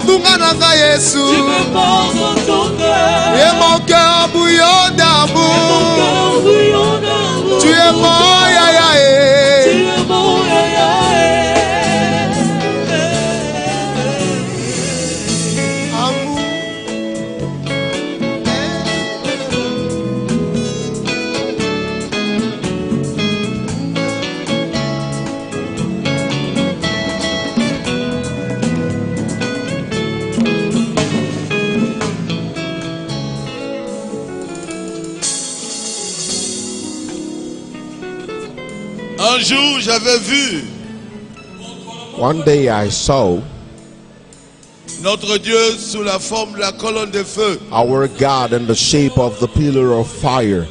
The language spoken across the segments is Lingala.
Bunga nanga Yesu. Tu me portes dans ton cœur. Et mon cœur bouillon d'amour. Tu es mon yaya. Tu es mon yaya. Un jour, j'avais vu One day I saw notre Dieu sous la forme de la colonne de feu. our God in the shape of the pillar of fire.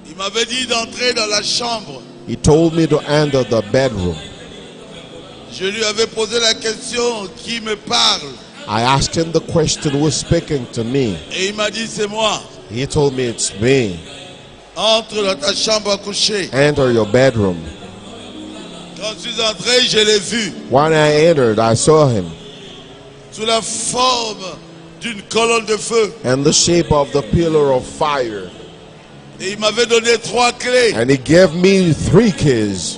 Il m'avait dit d'entrer dans la chambre. He told me to enter the bedroom. Je lui avais posé la question, qui me parle? I asked him the question, who was speaking to me. Et il m'a dit, c'est moi. He told me, it's me. Entre dans ta chambre à coucher. Enter your bedroom. Quand je suis entré, je l'ai vu. When I entered, I saw him Sous la forme d'une colonne de feu. in the shape of the pillar of fire. Et il m'avait donné 3 clés. And he gave me 3 keys.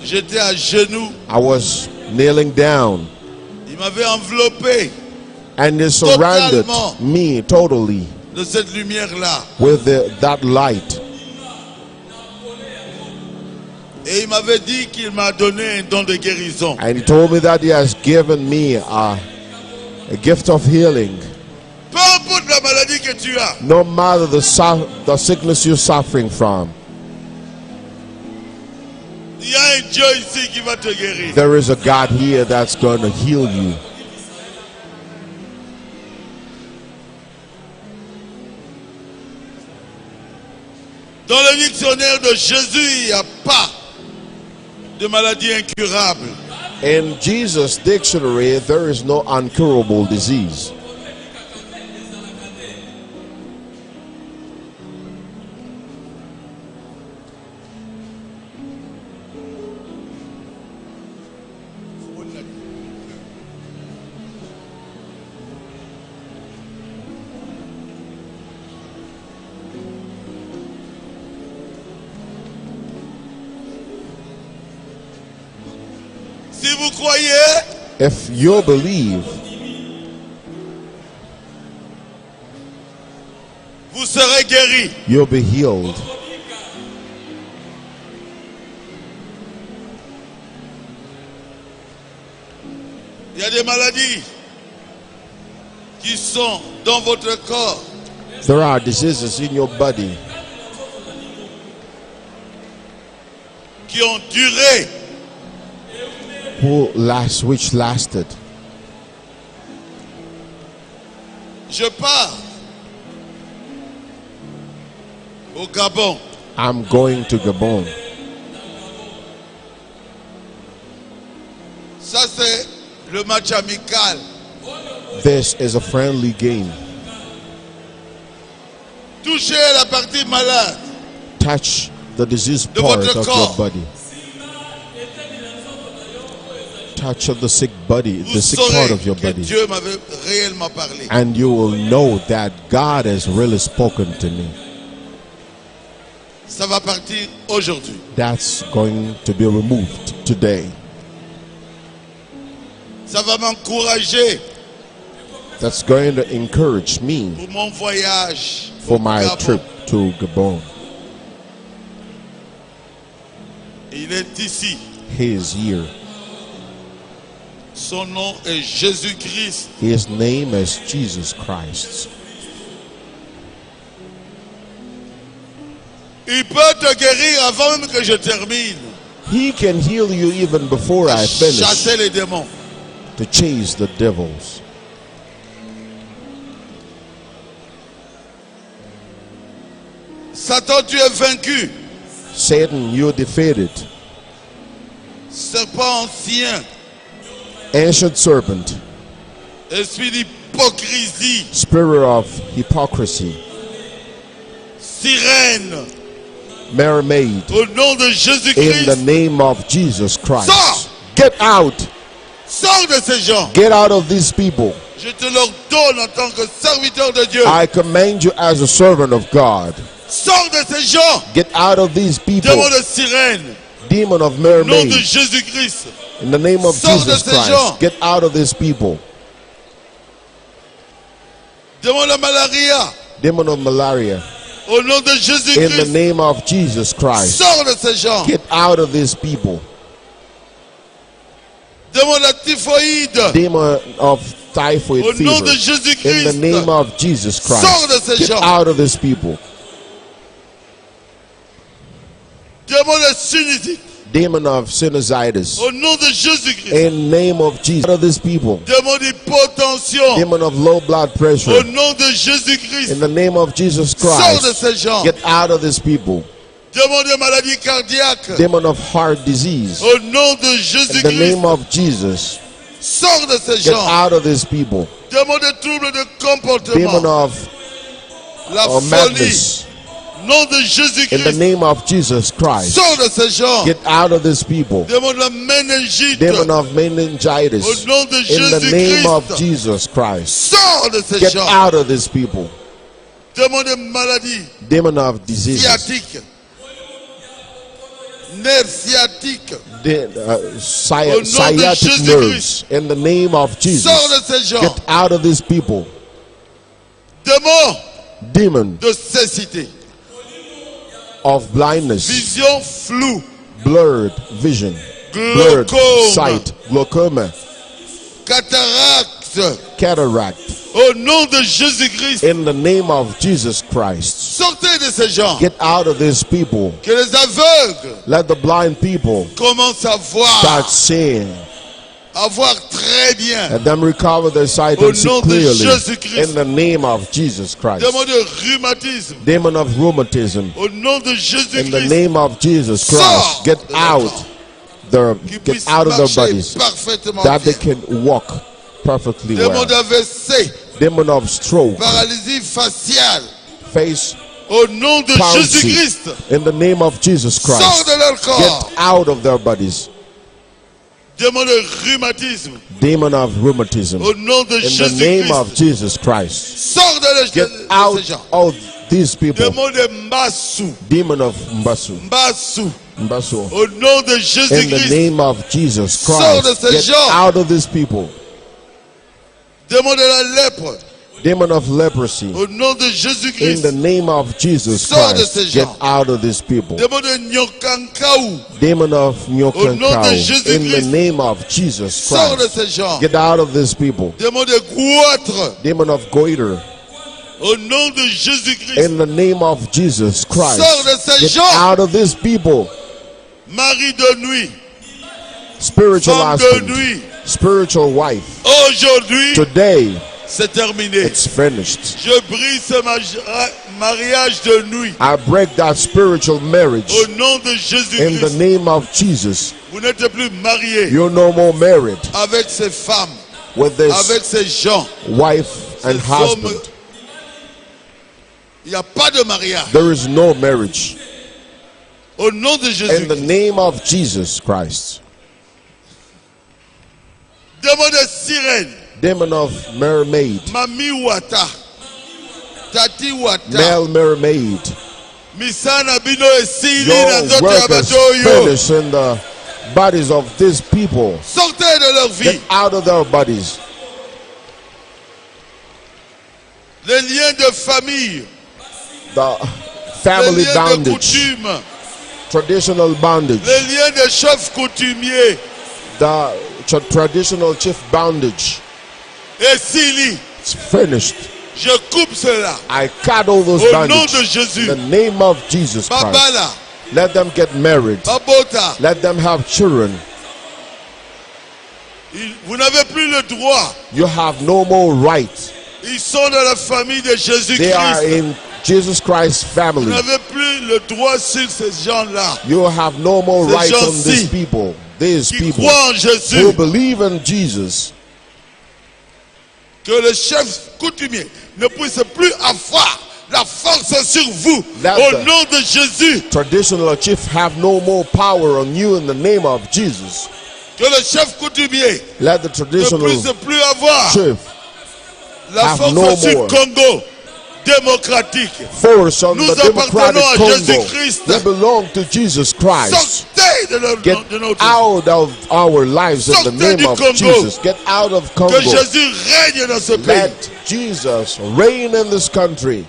J'étais à genoux. I was kneeling down. Il m'avait enveloppé And he surrounded Totalement. me totally de cette lumière-là. with that light. Et il m'avait dit qu'il m'a donné un don de guérison. And he told me that he has given me a gift of healing. Peu importe la maladie que tu as, No matter the sickness you're suffering from, il y a un Dieu ici qui va te guérir. there is a God here that's going to heal you. Dans le dictionnaire de Jésus, il n'y a pas de maladie incurable. In Jesus' dictionary, there is no uncurable disease. Si vous croyez, If you believe, vous serez guéri. you'll be healed. Il y a des maladies qui sont dans votre corps, There are diseases in your body qui ont duré. which lasted. Je pars au Gabon. I'm going to Gabon. Ça, c'est le match amical. This is a friendly game. Touchez la partie malade. Touch the diseased De part votre of corps. your body. Touch of the sick body, Vous the sick saurez part of your que body. Dieu m'avait réellement parlé. And you will know that God has really spoken to me. Ça va partir aujourd'hui. That's going to be removed today. Ça va m'encourager That's going to encourage me pour mon voyage for au my Gabon. trip to Gabon. Il est ici. He is here. Son nom est Jésus-Christ. His name is Jesus Christ. Il peut te guérir avant même que je termine. He can heal you even before I finish, Chasser les démons. to chase the devils. Satan, tu es vaincu. Satan, you're defeated. Serpent ancien. Ancient serpent, Esprit d'hypocrisie. spirit of hypocrisy, Sirène. mermaid, Au nom de in the Jésus-Christ. name of Jesus Christ. Sors! Get out! Sors de ces gens. Get out of these people. Je te l'ordonne en tant que serviteur de Dieu. I command you as a servant of God. Sors de ces gens. Get out of these people. Démon de sirène. Demon of Au nom de mermaid. Jésus-Christ. In the name of Sors de Jesus ces gens. Christ. Get out of these people. Démon de malaria. Demon of malaria. Au nom de In the Jésus-Christ. name of Jesus Christ. Sors de ces gens. Get out of these people. Démon de typhoïde. Demon of typhoid Au nom de fever. In the Jésus-Christ. name of Jesus Sors Christ. de ces Get gens. out of these people. Démon de sinusite. Demon of sinusitis. Au nom de Jésus-Christ. In the name of Jesus. Out of these people. Démon d'hypotension. Demon of low blood Au pressure. nom de Jésus-Christ. In the name of Jesus Sors de Christ. ces gens. Get out of these people. Démon de maladie cardiaque. Demon of heart disease. Au nom de In the Jésus-Christ. name of Jesus. Sors de ces Get gens. out of these people. Démon de troubles de Demon comportement. of La folie. madness. Nom de In the Jésus-Christ. name of Jesus Christ. Sors de ces gens. Get out of these people. Démon de la méningite. Demon of Au meningitis. nom de In the name of Jésus-Christ. Jesus Christ. Sors de ces Get gens. out of these people. Démon de maladie Demon of diseases. sciatique. Nerf sciatique. Au nom de Sciatic Jésus-Christ. nerves. In the name of Sors Jesus. de ces gens. Get out of these people. Démon Demon de cécité. of blindness. Vision floue. Blurred vision. Blurred Glaucome. sight. Glaucoma. Cataracte. Cataract. Au nom de Jésus-Christ. In the name of Jesus Christ. Sortez de ces gens. Get out of these people. Que les aveugles Let the blind people commencent à voir. start seeing. À voir très bien. Let them recover their sight Au and see nom de clearly. Jésus-Christ. In the name of Jesus Christ. Démon de rhumatisme. Demon of rheumatism. Au nom de In the Jésus-Christ. name of Jesus Sors Christ. Get de out. Qui Get puissent out of their marcher bodies. parfaitement That they bien. can walk perfectly Démon well. d'AVC. Demon of stroke. Paralysie faciale. Face Au nom de palsy. Jésus-Christ. In the name of Jesus Sors Christ. de leur corps. Get out of their bodies. Démon de rhumatisme. Demon of rheumatism. Au nom de In the name of Jésus-Christ. Jesus Christ. Sors de Get ces out gens. of these people. Démon de Mbassou. Demon of Mbasu. Mbassou. Mbasu. Au nom de In the Jésus-Christ. name of Jesus Sors de Christ. ces Get gens. out of these people. Démon de la lèpre. Demon of leprosy. Au nom de In Jésus-Christ. the name of Jesus Sors de Christ. ces Get gens. out of these people. Démon de Nyokankaou. Demon of nom de Nyokankao. Jésus-Christ. In the name of Jesus Sors de Christ. ces gens. Get out of these people. Démon de goitre. Demon of goiter. Au nom de Jésus-Christ. In the name of Jesus Christ. Sors de ces Get gens. out of these people. Mari de nuit. Spiritual Femme de husband. nuit. Spiritual wife. Aujourd'hui, Today, c'est terminé. it's finished. Je brise ce mariage de nuit. I break that spiritual marriage. Au nom de In the Jésus-Christ. name of Jesus. Vous n'êtes plus marié You're no more married avec ces femmes, with this avec ces gens. wife and Ces hommes. husband. Il n'y a pas de mariage. There is no marriage. Au nom de In Jésus. the name of Jesus Christ. Démon de sirène. Demon of mermaid. Mami Wata. Tati Wata. Male mermaid. Misana bino esili Your na ndoto ya work is bato yo. finished in the bodies of these people. Sortez de leur vie. Get out of their bodies. Les liens de famille. The Les family liens de bondage. coutume. Traditional bondage. Les liens de chefs coutumiers. The traditional chief bondage. Esili. It's finished. Je coupe cela. I cut all those Au nom bondage. de Jésus. In the name of Jesus Christ. Babala. Let them get married. Babota. Let them have children. Vous n'avez plus le droit. You have no more right. Ils sont dans la famille de They are Jésus-Christ. in Jesus Christ's Vous family. n'avez plus le droit sur ces gens-là You have no more Ces right on gens-ci these people. These qui people croient en who Jésus. believe in Jesus. Que le chef coutumier ne puisse plus avoir la force sur vous. That Au the- nom de Jésus. Traditional chief have no more power on you in the name of Jesus. Que le chef coutumier Let the ne traditional puisse plus avoir chief la have force no du more Congo démocratique. force on Nous the democratic appartenons à Congo. Jésus-Christ. We belong to Jesus Christ. Sortez de Get notre out of our lives in the Sortez name du of Congo. Jesus. Get out of Congo. Que Jésus règne dans ce pays. Let Jesus reign in this country.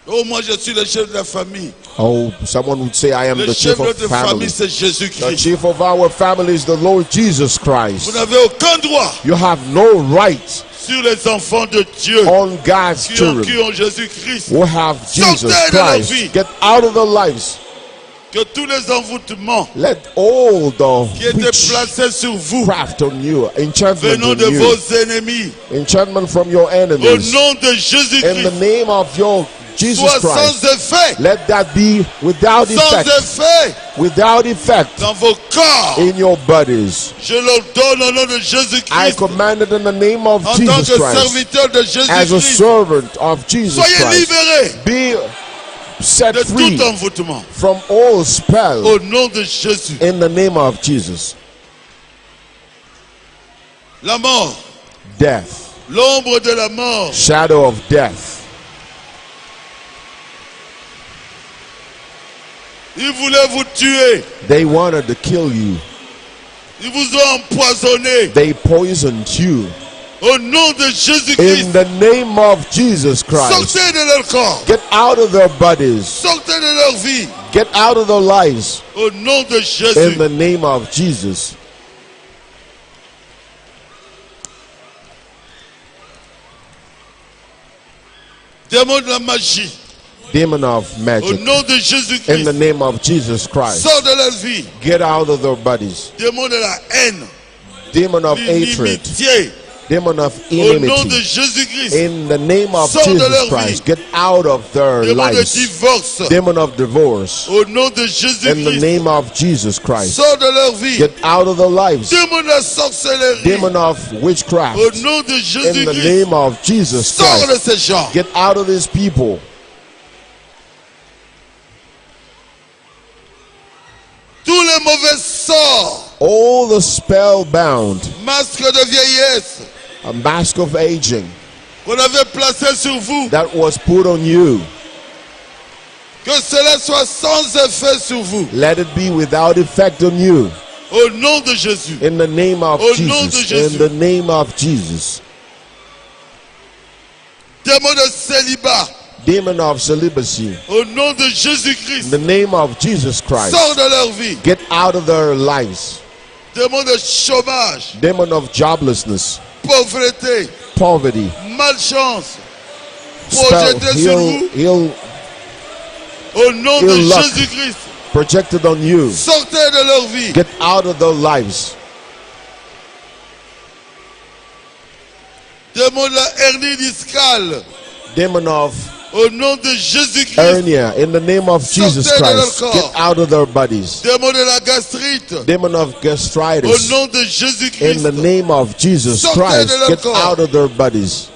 Oh, moi je suis le chef de la famille. Oh, someone would say, I am Le the chef chief de of notre famille, family. c'est The Jésus-Christ. chief of our family is the Lord Jesus Vous Christ. n'avez aucun droit You have no right sur les enfants de Dieu on God's qui ont children cru en Jésus-Christ. who have Jesus Sortez de leur vie. Christ. Get out of their lives. Que tous les envoûtements Let all qui étaient the placés sur vous witchcraft on you, enchantment venant on de you, vos ennemis, enchantment from your au enemies, nom de in the Jésus-Christ, name of your Jesus soit Christ, sans effet, let that be without sans effect, effet without effect dans vos corps. in your bodies. Je le donne au nom de I Jésus-Christ, command it in the name of en tant Jesus que Christ, serviteur de as a Jésus-Christ. servant of Jesus Soyez Christ. libérés Be set de free tout envoûtement from all spell au nom de Jésus. in the name of Jesus. La mort, Death, l'ombre de la mort, shadow of death. ils voulaient vous tuer, They wanted to kill you. ils vous ont empoisonné They poisoned you. au nom de In Jésus-Christ. the name of Jesus Christ, Sortez de leur corps, get out of their bodies. sortez de leur vie Get out of their lives. au nom de In Jésus. the name of Jesus. Démon de la magie, Demon of au magic. nom de In the Jésus-Christ, name of Jesus Christ. sors de leur vie. Get out of their bodies. Démon de la haine, Demon of hatred. l'inimitié, Demon of au nom de enmity. Jésus-Christ. In the name of Sors de leur Jesus vie. Christ. Get out of their Démon de lives. divorce, Demon of divorce. au nom de In the Jésus-Christ. name of Jesus Christ. Sors de leur vie. Get out of their lives. Démon de la sorcellerie, Demon of witchcraft. au nom de In the Jésus-Christ. name of Jesus Sors de Christ. ces gens. Get out of these people. Tous les mauvais sorts, All the spellbound, masques de vieillesse a mask of aging qu'on avait placé sur vous, that was put on you, que cela soit sans effet sur vous. let it be without effect on you. Au nom de Jésus. In the name of Au nom de Jesus. Jésus. In the name of Jesus. Démon de célibat, Demon of celibacy. au nom de In Jésus-Christ. the name of Jesus Christ. Sors de leur vie. Get out of their lives. Démon de chômage, Demon of joblessness, pauvreté, poverty. malchance, Spell, projeté sur vous, he'll au nom de ill luck. Jésus-Christ. projected on you. Sortez de leur vie. Get out of their lives. Démon de la hernie discale, Demon of au nom de Jésus-Christ. hernia, in the name of Jesus Sortez de leur Christ, corps. get out of their bodies. Démon de la gastrite, Demon of au gastritis, nom de in Jésus-Christ. the name of Jesus Sortez Christ, de leur get corps. out of their bodies.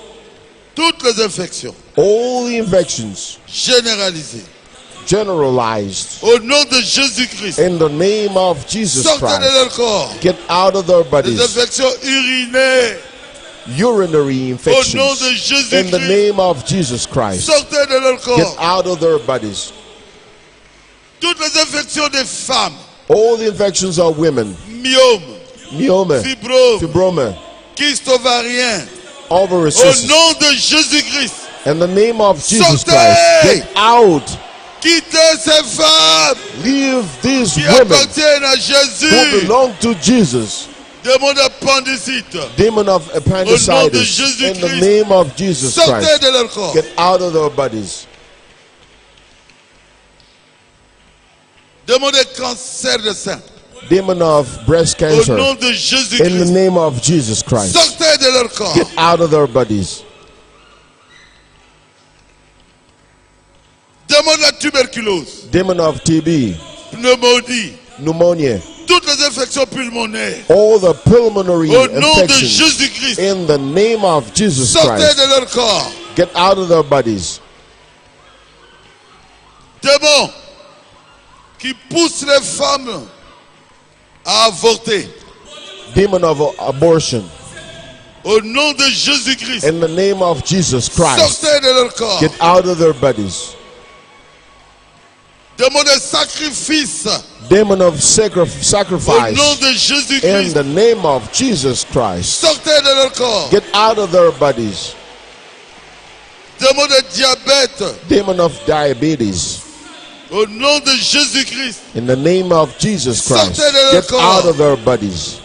Toutes les infections All the infections généralisées, generalized, au nom de Jésus-Christ. in the name of Jesus Sortez de Christ, leur corps. get out of their Les bodies. infections urinaires, Urinary au nom infections, de in the Jésus-Christ. name of Jesus Christ, Sortez de leur get corps. out of their bodies. Toutes les infections des femmes, All the infections of women, myome, myoma, fibrome, fibroma, kyste ovarien, ovary au cysts, nom de Jésus-Christ. in the name of Jesus Sortez! Christ, get out. Quittez ces femmes Leave these qui women appartiennent à who Jésus. belong to Jesus. Démon d'appendicite, Demon of appendicitis, in the Jésus-Christ. name of Jesus sortez Christ, de leur corps. get out of their bodies. Démon de cancer de sein, Demon of breast au cancer, nom de in the Jésus-Christ. name of Jesus Christ, Sortez de leur corps. get out of their bodies. Démon de la tuberculose, Demon of TB, pneumonie, pneumonia, toutes les infections pulmonaires, all the pulmonary au nom de infections, Jésus-Christ. in the name of Jesus Sortez Christ, de leur corps. get out of their bodies. Démon qui pousse les femmes à avorter. Demon of abortion. Au nom de Jésus-Christ. In the name of Jesus Christ. Sortez de leur corps. Get out of their bodies. Démon de sacrifice. Demon of Au sacrifice. nom de In Jésus-Christ. the name of Jesus Christ. Sortez de leur corps. Get out of their bodies. Démon de diabète. Demon of diabetes. Au nom de Jésus-Christ. In the name of Jesus Christ. Sortez de leur Get corps. out of their bodies.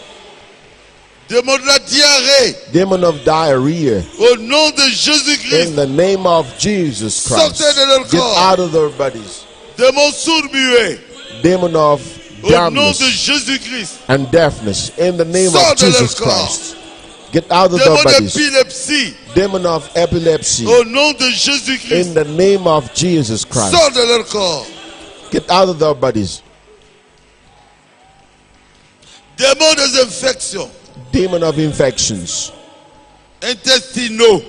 Démon de la diarrhée. Demon of diarrhea. Au nom de Jésus-Christ. In the name of Jesus Christ. Sortez de leur Get corps. out of their bodies. Démon sourd-muet. Demon of Au nom de dumbness Jésus-Christ. and deafness. In the name Sors of de leur Jesus corps. Christ. Get out of Démon their bodies. d'épilepsie. Demon of epilepsy. Au nom de Jésus-Christ. In the name of Jesus Christ. Sors de leur corps. Get out of their bodies. Démon des infections Demon of infections. intestinaux.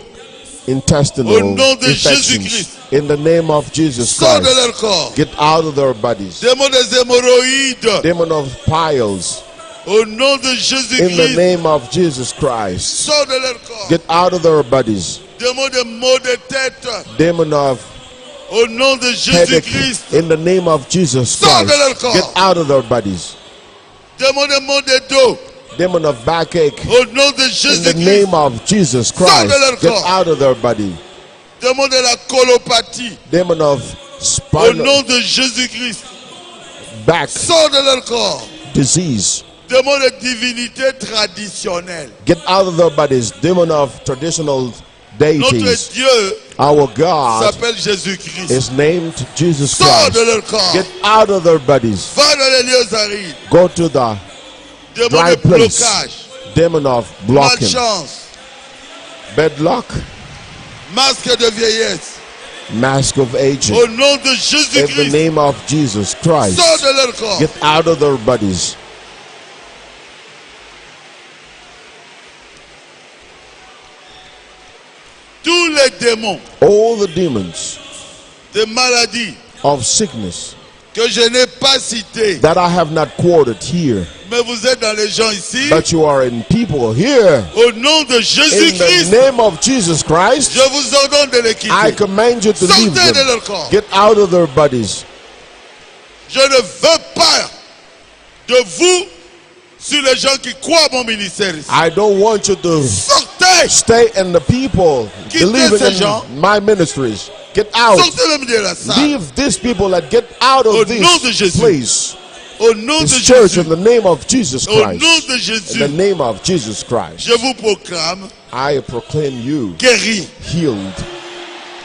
Intestinal Au nom de infections. Jésus-Christ. In the name of Jesus Sors de Christ. leur corps. Get out of their bodies. Démon des hémorroïdes. Demon of piles. Au nom de In the Jésus-Christ. name of Jesus Christ. Sors de leur corps. Get out of their bodies. Démon des maux de tête. Demon of Au nom de headache. Jésus-Christ. In the name of Jesus Sors de leur Christ. corps. Get out of their bodies. Démon des maux de dos. Demon of backache. Au nom de In the Jésus-Christ. name of Jesus Sors de leur Christ. Get corps. out of their body. Démon de la colopathie. Demon of Au spinal nom de Jésus-Christ. back Sors de leur corps. disease. Démon de divinité traditionnelle. Get out of their bodies. Demon of traditional Notre deities. Dieu Our God s'appelle Jésus-Christ. is named Jesus Sors de Christ. leur corps. Get out of their bodies. Va dans les lieux arides. Go to the Démon dry de place. blocage. Demon of blocking. Malchance. Bedlock. Masque de vieillesse. Mask of aging. Au nom de In the Jésus-Christ. name of Jesus Christ. Sors de leur corps. Get out of their bodies. Tous les démons All the demons de maladie of sickness que je n'ai pas cités, that I have not quoted here, mais vous êtes dans les gens ici. but you are in people here. Au nom de In the Jésus-Christ, name of Jesus Christ, je vous ordonne de les quitter. I command you to leave Sortez de them. leur corps. Get out of their bodies. Je ne veux pas de vous sur les gens qui croient à mon ministère ici. I don't want you to Sortez. stay in the people Quittez believing ces gens. in my ministries. Get out. Sortez-le de la salle. Leave these people that get out Au of nom de this Jésus. place. Au nom de This church Jésus. in the name of Jesus Au nom Christ. de In the Jésus. name of Jesus Christ. Je vous proclame I proclaim you guéri healed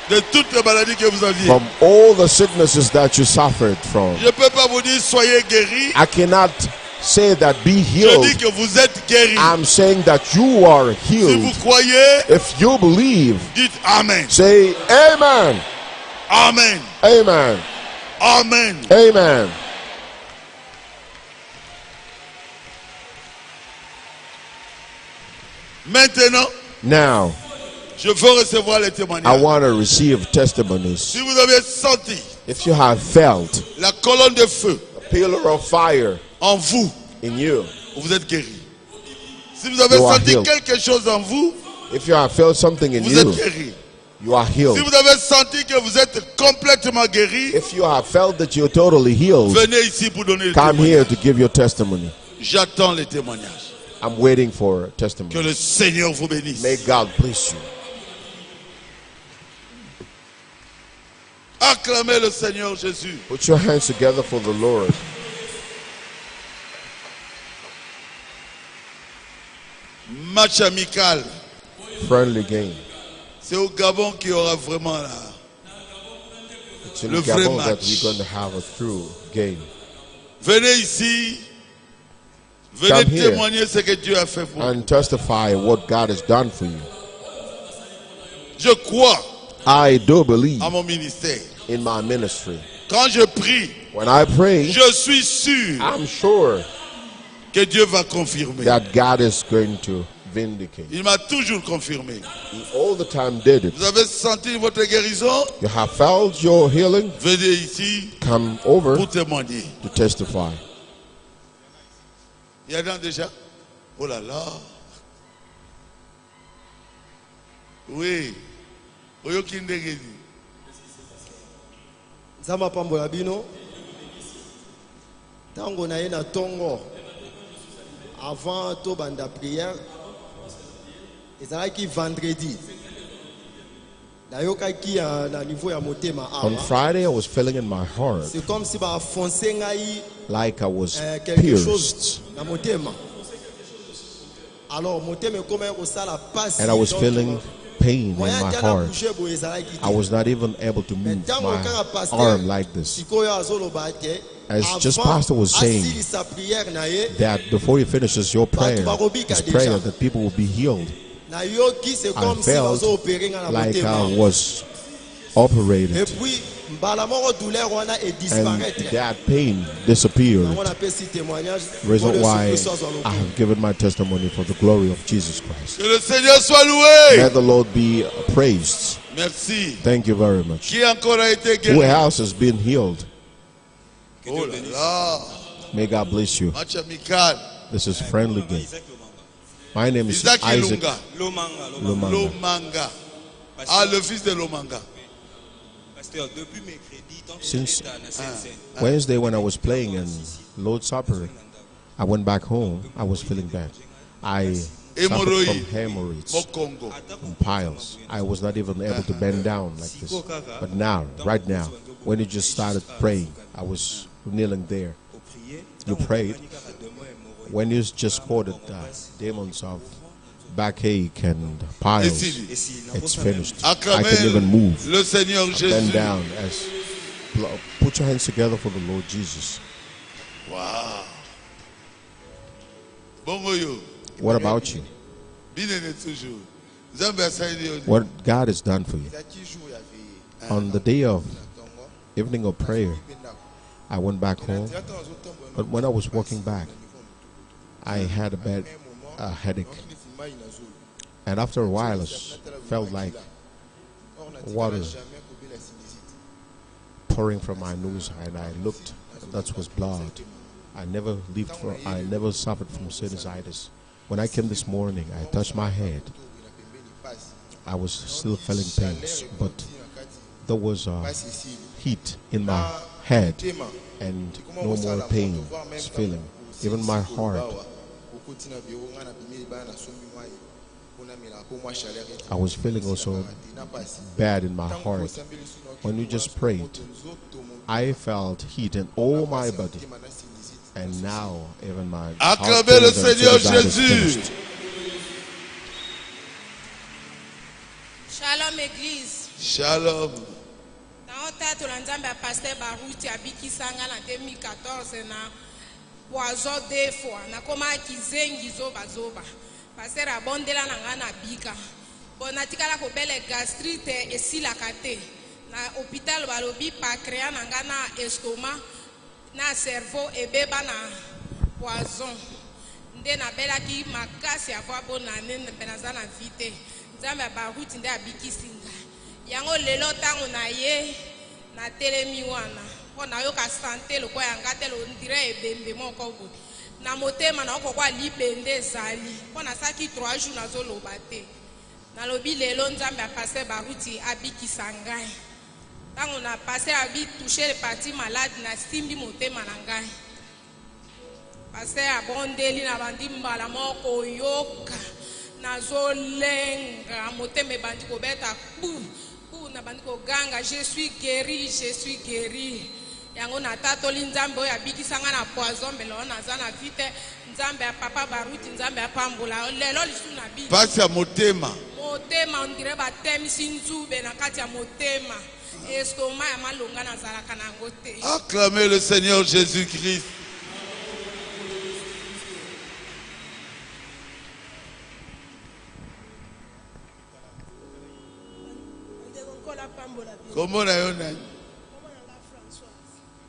de toutes les maladies que vous aviez. from all the sicknesses that you suffered from. Je ne peux pas vous dire soyez guéris. I cannot say that be Je healed. dis que vous êtes guéris. I'm saying that you are Si vous healed. croyez, If you believe, dites Amen. say amen. Amen. Amen. Amen. Amen. Maintenant, Now, je veux recevoir les I témoignages. want to receive testimonies. Si vous avez senti If you have felt la colonne de feu a pillar of fire en vous, in you, vous êtes guéri. Si vous avez You are senti healed. quelque chose en vous, if you have felt something in vous you, êtes guéri. you are Si healed. vous avez senti que vous êtes complètement guéri, If you have felt that you're totally healed, venez ici pour donner le come témoignage. here to give your testimony. J'attends les témoignages. I'm waiting for a Que testimony. le Seigneur vous bénisse. May God bless you. Acclamez le Seigneur Jésus. Put your hands together for the Lord. Match amical. Friendly game. C'est au Gabon qu'il y aura vraiment là. It's in Le vrai Gabon that match. we're going to have a true game. Venez ici. Venez Come here. témoigner ce que Dieu a fait pour vous. And testify what God has done for you. Je crois I do believe à mon ministère. in my ministry. Quand je prie, When I pray, je suis sûr I'm sure que Dieu va confirmer. that God is going to vindicate. Il m'a toujours confirmé. He all the time did it. Vous avez senti votre guérison? You have felt your healing? Venez ici Come over pour témoigner. to testify. Il y en a déjà? Oh là là. Oui. Oyoki ndenge ni. Nzamba pambola bino. Tango na ye na tongo. Avant to banda prière. Ezalaki vendredi. Nayokaki na niveau ya motema On awa. Friday, I was feeling in my heart C'est comme si ba foncer ngai like I was quelque pierced. chose na motema. Alors motema comment ko sala passe. And I was feeling pain in my heart. I I was not even able to move my arm like this. As just Pastor was saying, that before he finishes your prayer, his prayer, that people will be healed. I felt like I was operated, and that pain disappeared. Reason why I have given my testimony for the glory of Jesus Christ. Que le Seigneur soit loué. Let the Lord be praised. Merci. Thank you very much. Qui encore a été Who guéri? else has been healed? Oh là là. May God bless you. Match amical. This is friendly game. My name is Isaac Isaac Ilunga. Lumanga. Lomanga. Ah, le fils de Lomanga. Since Wednesday, when I was playing in Lord's Supper, I went back home. I was feeling bad. I suffered from hemorrhoids Mokongo. and piles. I was not even able to bend down like this. But now, right now, when you just started praying, I was kneeling there. You prayed. When you just quoted demons of backache and piles, it's finished. I can even move. Le Seigneur Bend Jésus. down. Put your hands together for the Lord Jesus. Wow. Bongo yo. What about you? Binene toujours. Zambe asaidi yo. What God has done for you? On the day of evening of prayer, I went back home. But when I was walking back, I had a bad headache. And after a while, I felt like water pouring from my nose, and I looked. That was blood. I never suffered from sinusitis. When I came this morning, I touched my head. I was still feeling pains, but there was heat in my head, and no more pain is feeling. Even my heart, I was feeling also bad in my heart. When you just prayed, I felt heat in all my body. And now, even my heart Acclamez le Seigneur is Jésus. finished. Shalom Église. Shalom. Naota tulanzambe pasteur Baruti abikisanga na 2014 na poison deux fois na koma kizengi zoba. Pasteur abondela na nga na bika. Bona tikala ko bele gastrite esilaka te. Na hôpital balobi pancréas na nga na estomac na cerveau ebeba na poison. Nde na belaki makasi avwa bona nene benaza na vite. Nzambe Baruti nde abikisinga. Yango lelo tango na ye na telemi wana mpona yoka sante lokwa yanga te lo ndire ebembe moko boye na motema na okokwa libende ezali mpona saki 3 jours nazoloba te nalobi lelo nzambe ya paster Baruti abikisa ngai tango na paster abi touche le parti malade na simbi motema na ngai paster abondeli na bandi mbala moko yoka nazolenga motema ebandi kobeta na bandiko ganga je suis guéri yango na tatoli nzambe oyo abikisanga na poison mbelo naza na vite nzambe ya papa Baruti nzambe ya pambola lelo lisu na bi Pasi ya motema on dirait batemisi nzube na kati ya motema estoma ya malonga nazalaka nango te. Acclamez le Seigneur Jésus-Christ. Comment on a eu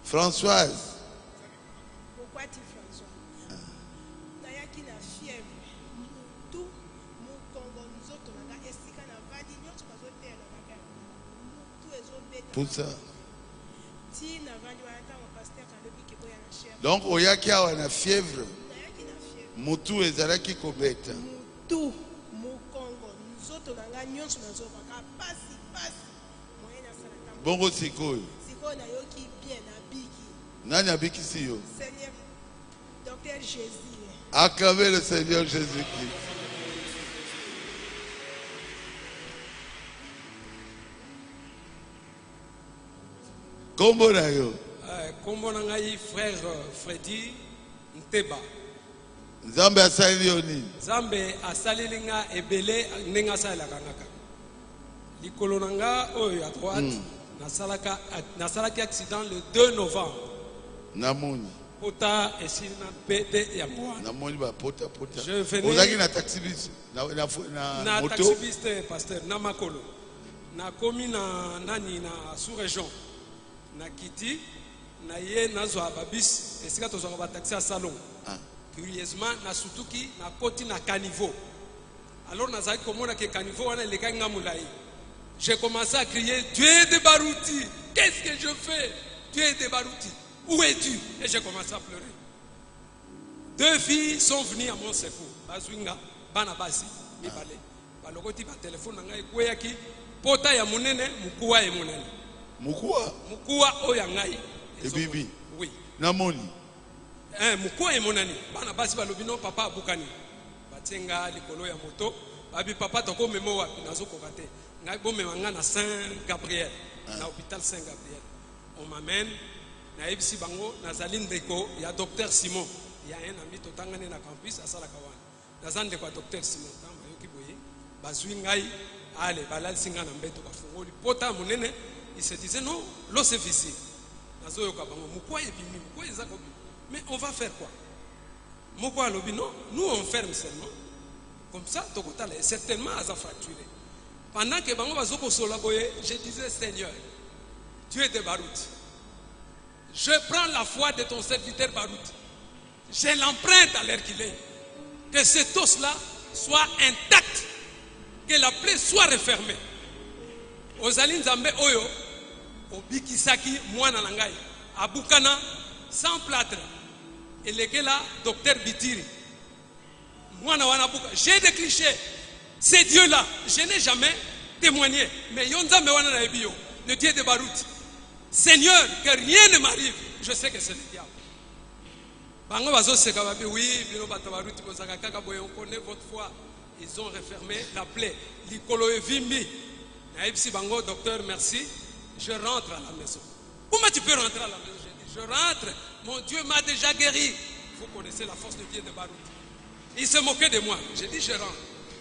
Françoise. Pourquoi tu François? Nayaki na fièvre. Tout Poussa. ti navandi wana ntango paster alobi ke boya na chef Donc oyaki awa na fièvre. nayaki na fièvre Mutu ezalaki kobeta. mutu mokongo nzoto na ngai nyonso nazobaka pasi moye nasala ntango Bongo sikoyo. sikoyo nayoki bien nabiki Nani abikisi yo? seigneur docteur jésus Acclamez le Seigneur Jésus-Christ. Kombo na yo. Kombo na ngai frère Freddy Nteba. Nzambe asali yo nini? Nzambe asaleli nga ebele ndenge asalelaka ngaka. Likolo na nga oyo à droite nasalaki accident le 2 novembre. Namoni. Pota esili na pete ya mwana. Namoni ba pota. Je venais- Ozaki na taxi bis na Na moto. taxibiste pasteur na makolo. Na komi na nani na sous-région. Na kiti na ye nazwa babis esika tozwaka ba taxi à salon. Ah. Curieusement na sutuki na koti na caniveau. Alors nazaki komona ke caniveau wana eleka nga mulai. J'ai commencé à crier Dieu de Barouti, qu'est-ce que je fais? Dieu de Barouti, où es-tu? Et j'ai commencé à pleurer. 2 filles sont venues à mon secours. Bazwinga bana basi mibale. Balokoti ba téléphone na ngai kweyaki pota ya munene mukuwa ya munene. Mukuwa oya ngai. Ebibi. Oui. Namoni. Mukuwa ya munene. Bana basi balobino papa abukani. Batenga likolo ya moto. Babi papa toko memo wapi nazokoka te. Ngai bomema nga na Saint-Gabriel. Na hôpital Saint-Gabriel. On m'amène na ebisi bango nazali ndeko ya docteur Simon. Il y a un ami totangane na campus asalaka wana. Naza ndeko ya docteur Simon tamba yoki boye. Bazwi ngai ale balalisi nga na mbeto bafungoli pota monene. Il se disait non, l'eau c'est visible. Nazoyoka bango mukwa ebimi mukwa ezako bi. Mais on va faire quoi? Mukwa lobi non, nous on ferme seulement. Comme ça, Tokotala est certainement à fracturé. Pendant que Bango Bazoko Solaboye, je disais Seigneur, tu es de Barouti. Je prends la foi de ton serviteur Barouti. Je l'emprunte à l'air qu'il est. Que cet os-là soit intact. Que la plaie soit refermée. Ozali Nzambe Oyo, Obikisaki, Mwana Nangai, Abukana, sans plâtre. Et lequel là, docteur Bitiri. J'ai des clichés. C'est Dieu-là. Je n'ai jamais témoigné. Mais Yonzambe wana na ebio, le Dieu de Barouti. Seigneur, que rien ne m'arrive. Je sais que c'est le diable. Bango bazo sekababi, oui, bino bata Barouti kozaka kaka boye, on connaît votre foi. Ils ont refermé la plaie. Likolo evimbi. Na ebisi bango, docteur, merci. Je rentre à la maison. Comment tu peux rentrer à la maison? Je dis, je rentre. Mon Dieu m'a déjà guéri. Vous connaissez la force de Dieu de Barouti. Il se moquait de moi. J'ai dit, je rentre.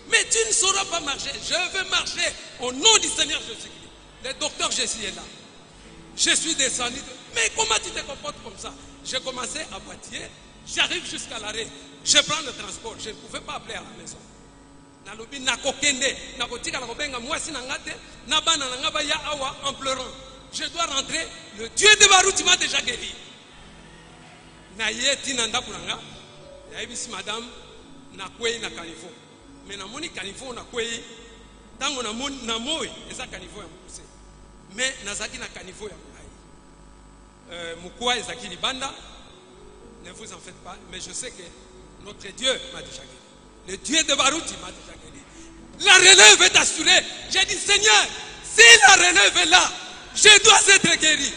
Mais tu ne sauras pas marcher. Je veux marcher au nom du Seigneur Jésus-Christ. Le docteur Jésus est là. Je suis descendu. Mais comment tu te comportes comme ça? J'ai commencé à bâtir. J'arrive jusqu'à l'arrêt. Je prends le transport. Je ne pouvais pas appeler à la maison. Nalobi nakokende. Nakotika nakobenga mwasi nangate. Nabana nangaba ya awa en pleurant. Je dois rentrer. Le Dieu de Barouti m'a déjà guéri. Naye tinanda kuranga. Yaibisi madame. Na kwei na caniveau. Mais na moni caniveau na kwei tango na moni na moi eza caniveau ya mukuse. Mais nazaki na caniveau ya mulai. Mukwa ezaki libanda. Ne vous en faites pas, mais je sais que notre Dieu m'a déjà guéri. Le Dieu de Barouti m'a déjà guéri. La relève est assurée. J'ai dit Seigneur, si la relève est là, je dois être guéri.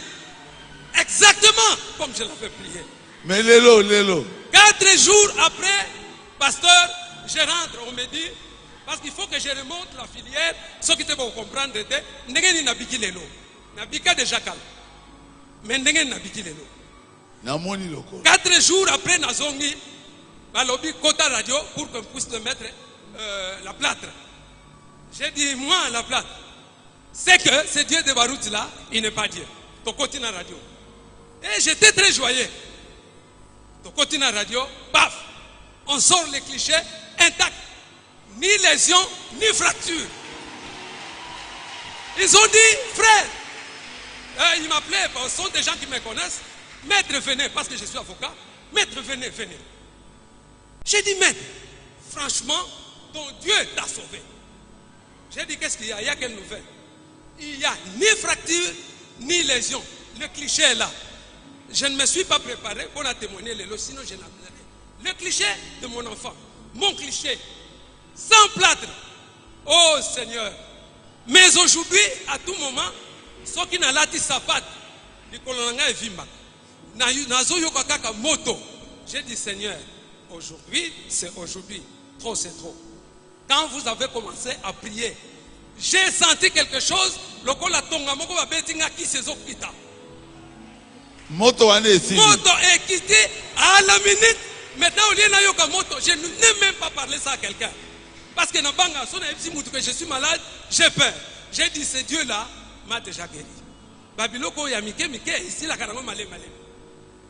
Exactement comme je l'avais prié. Mais Lélo. 4 jours après, pasteur, je rentre, on me dit, parce qu'il faut que je remonte la filière, ce qui te vont comprendre, n'est nabiki lelo, nabika de jacal, mais n'est nabiki lelo. 4 jours après, nazongi, balobi kota radio pour qu'on puisse le mettre la plâtre. J'ai dit, moi, la plâtre, c'est que ce Dieu de Barouti là, il n'est pas Dieu. Ton côté na radio. Et j'étais très joyeux. Ton côté na radio, paf, on sort les clichés intacts. Ni lésion, ni fracture. Ils ont dit, frère, ils m'appelaient, ce sont des gens qui me connaissent. Maître, venez, parce que je suis avocat. Maître, venez. J'ai dit, maître, franchement, ton Dieu t'a sauvé. J'ai dit, qu'est-ce qu'il y a? Il y a quelle nouvelle? Il n'y a ni fracture, ni lésion. Le cliché est là. Je ne me suis pas préparé pour la témoigner, sinon je l'amènerai. Le cliché de mon enfant, mon cliché, sans plâtre. Oh Seigneur. Mais aujourd'hui, à tout moment, ceux qui n'ont pas de sapat, les colonanga et vimba. Nazo yoka kaka moto. J'ai dit Seigneur, aujourd'hui, c'est aujourd'hui. Trop, c'est trop. Quand vous avez commencé à prier, j'ai senti quelque chose. Lokola tonga moko ba betinga ki sezo kita. Moto est quitté à la minute. Maintenant, au lieu de yoka moto, je n'ai même pas parlé ça à quelqu'un. Parce que dans Banga, que je suis malade, j'ai peur. J'ai dit, ce Dieu-là m'a déjà guéri. Babiloko yamike mike ici la karango malé malé.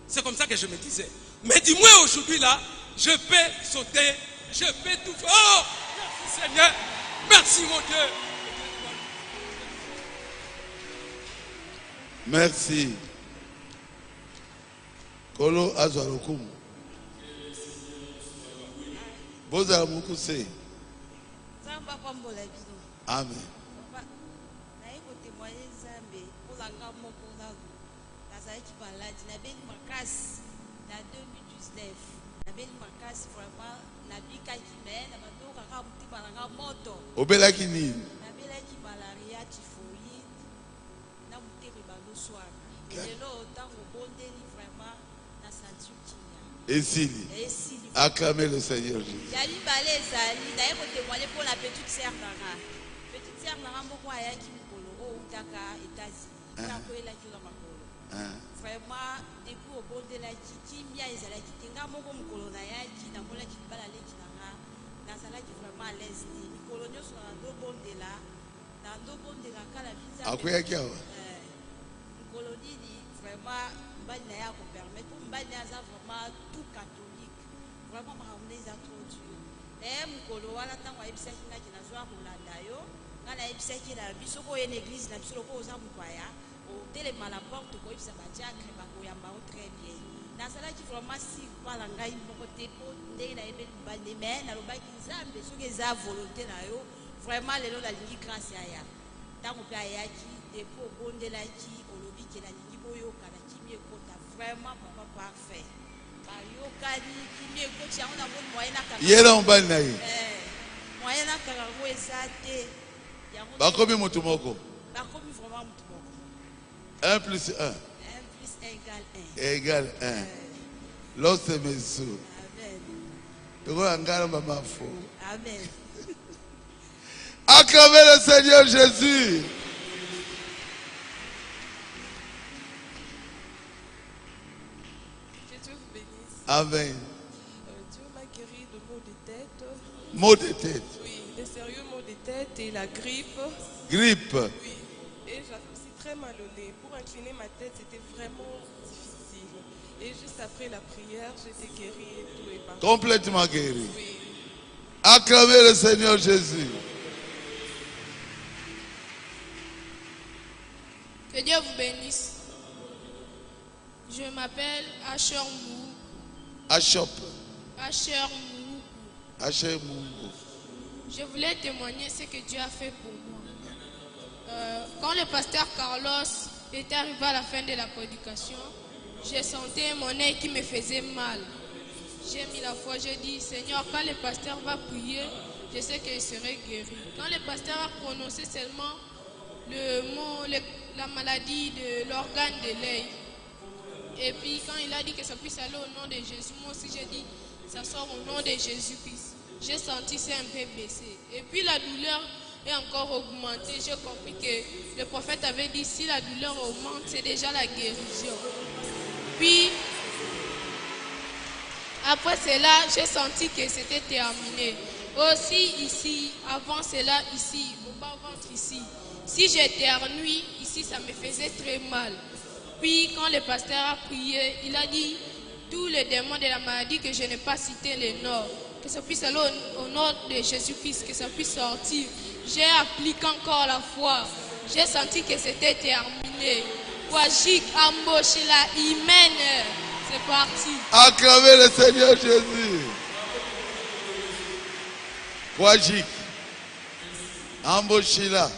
C'est comme ça que je me disais. Mais dis-moi aujourd'hui là, je peux sauter, je peux tout faire. Oh, merci Seigneur, merci mon Dieu. Merci. Kolo Azwarokum. Boza Mukuse. Amen. Obelaki nini? Nabelaki malaria typhoïde na mutebe baloswa. Lelo tango bondeli vraiment na ceinture kinya. Esili. Acclamez le Seigneur Jésus. Yali balé ezali d'ailleurs ko témoigner pour la petite sœur nanga. Petite sœur nanga moko ayaki mukolo o utaka États-Unis. Ta ko elaki na makolo. Vraiment depuis au bondelaki kimia ezalaki tenga moko mukolo na yaki na molaki bala leki nanga. Nazalaki vraiment à l'aise. Mikolo nyonso na ndo bondela. Na ndo bondela kala visa. Akoyaki awa. Mikolo nini vraiment mbali na ya ko permettre mbali aza vraiment tout catholique. Vraiment makambo eza trop dur. Mukolo wana ntango ayebisaki ngaki nazwa kolanda yo nga nayebisaki na biso koye na église na biso loko oza mopaya otelema la porte koyebisa badiacre bakoyamba o très bien. Nazalaki vraiment si mpala ngai moko te po ndenge nayebeli mobali me nalobaki nzambe soki eza volonté na yo vraiment lelo nalingi grâce aya ntango mpe ayaki depo obondelaki olobi ke nalingi boyokana kimi ekota vraiment papa parfait bayokani kimi ekoti yango namoni moyen nakanga yela mobali na ye moyen nakanga yango eza te bakomi motu moko bakomi vraiment motu moko 1 plus 1 1 plus 1 égale 1 l'os mesu amen ngala mama fo amen. Acclamez le Seigneur Jésus. Que Dieu vous bénisse. Amen. Dieu m'a guéri de maux de tête. Maux de tête. Oui, des sérieux maux de tête et la grippe. Grippe. Oui. Et j'avais aussi très mal au nez. Pour incliner ma tête, c'était vraiment difficile. Et juste après la prière, j'étais guérie et tout est parti. Complètement guéri. Oui. Acclamez le Seigneur Jésus. Que Dieu vous bénisse. Je m'appelle Asher Mou. Ashop. Asher Mou. Asher Mungu. Je voulais témoigner ce que Dieu a fait pour moi. Quand le pasteur Carlos était arrivé à la fin de la prédication, j'ai senti mon nez qui me faisait mal. J'ai mis la foi, j'ai dit, Seigneur, quand le pasteur va prier, je sais qu'il serait guéri. Quand le pasteur a prononcé seulement le mot, la maladie de l'organe de l'œil, et puis quand il a dit que ça puisse aller au nom de Jésus, moi aussi j'ai dit, ça sort au nom de Jésus-Christ. J'ai senti ça un peu baissé. Et puis la douleur est encore augmentée. J'ai compris que le prophète avait dit, si la douleur augmente, c'est déjà la guérison. Puis, après cela, j'ai senti que c'était terminé. Aussi ici, avant cela, ici, au bas-ventre ici. Si j'éternue, ici, ça me faisait très mal. Puis, quand le pasteur a prié, il a dit, tous les démons de la maladie que je n'ai pas cité les noms, que ça puisse aller au nom de Jésus-Christ, que ça puisse sortir. J'ai appliqué encore la foi. J'ai senti que c'était terminé. Wajik, Amboshila, Imen. C'est parti. Acclamez le Seigneur Jésus. Wajik, Amboshila,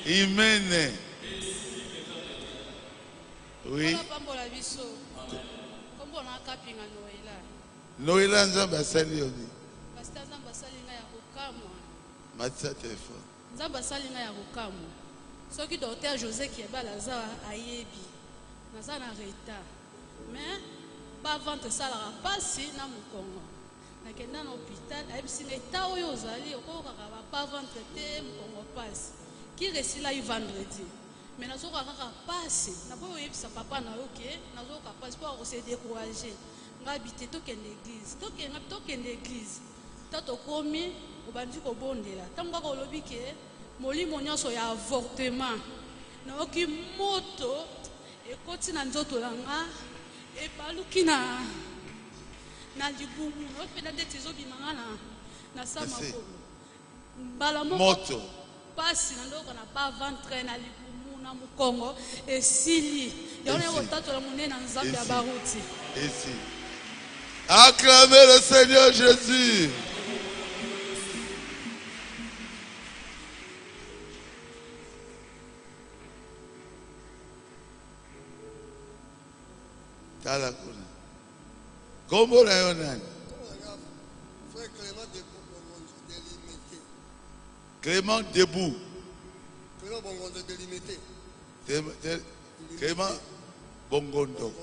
Imen. Oui. pambola biso kombo na kapinga noela Noela nzambe asali yoni. pasteur nzambe asali ngai ya kokamwa Matisa téléphone. nzambe asali ngai ya kokamwa soki docteur José Kiebala aza ayebi naza na retard mais bavante esalaka mpasi na mokongo nakenda na hôpital ayebisi ngai ta oyo ozali okokaka bapaventre te mokongo mpasi kiri esilai vendredi mais nazokoka kaka mpasi naboyi oyebisa papa na yo ke nazokoka mpasi mpo akose décourage ngai bite tokende église tokende église ta tokomi obandi kobondela ntango kaka olobi ke molimo nyonso ya avortement nayoki moto ekoti na nzoto na nga ebaluki na libumu openda ndeti ezobima nga na sa makolo mbala moko pasi na ndoko na pa ventre na libumu na mokongo esili yango na kotatola monene na nzambe ya baruti. Acclamez le Seigneur Jésus. Tala kuna. Kombo na yo nani? Frère Clément Debout. Clément Bongonzo délimité. Clément Bongondo.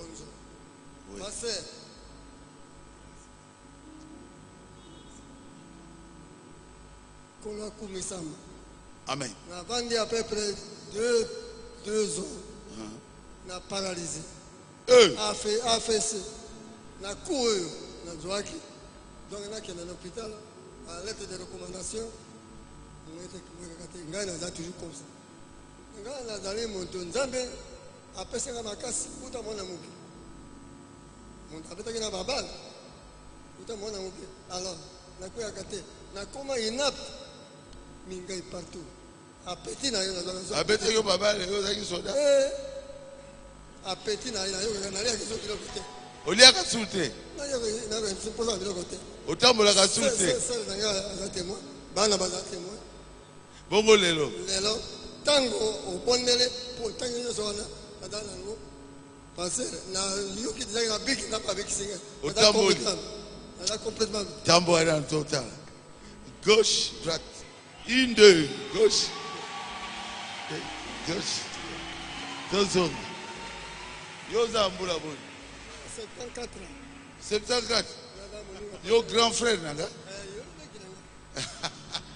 Oui. Pasteur. Kolaku Misama. Amen. On a vendu à peu près 2 ans. On a paralysé. AFC. On a couru. On a joué. Donc on a qui est dans l'hôpital. À lettre de recommandation. On a toujours comme ça. On a dans les montagnes. Nzambe après ça on a cassé. Puta mona mubi. On a peut-être qu'il a babal. Puta mona mubi. Alors, on a quoi à gâter. On a comment inapte. Mingai partout. Appétit na yo. Appétit yo babal yo zaki soda. Appétit na yo na lia kiso kilo kote. Olia ka sulte. Na yo na yo posa kilo kote. Otambola ka sulte. C'est na yo za témoin. Bana baza témoin. Bongo lelo. Lelo tango obondele po tango yo so na adana ngo. Passer na yo ki deja na big na pas big singer. Otamboli. Là complètement. Tambo est en total. Gauche, droite. Une, deux, gauche. Gauche. Deux hommes. Yo zambula bon. 74 ans. 74. Yo grand frère nanga.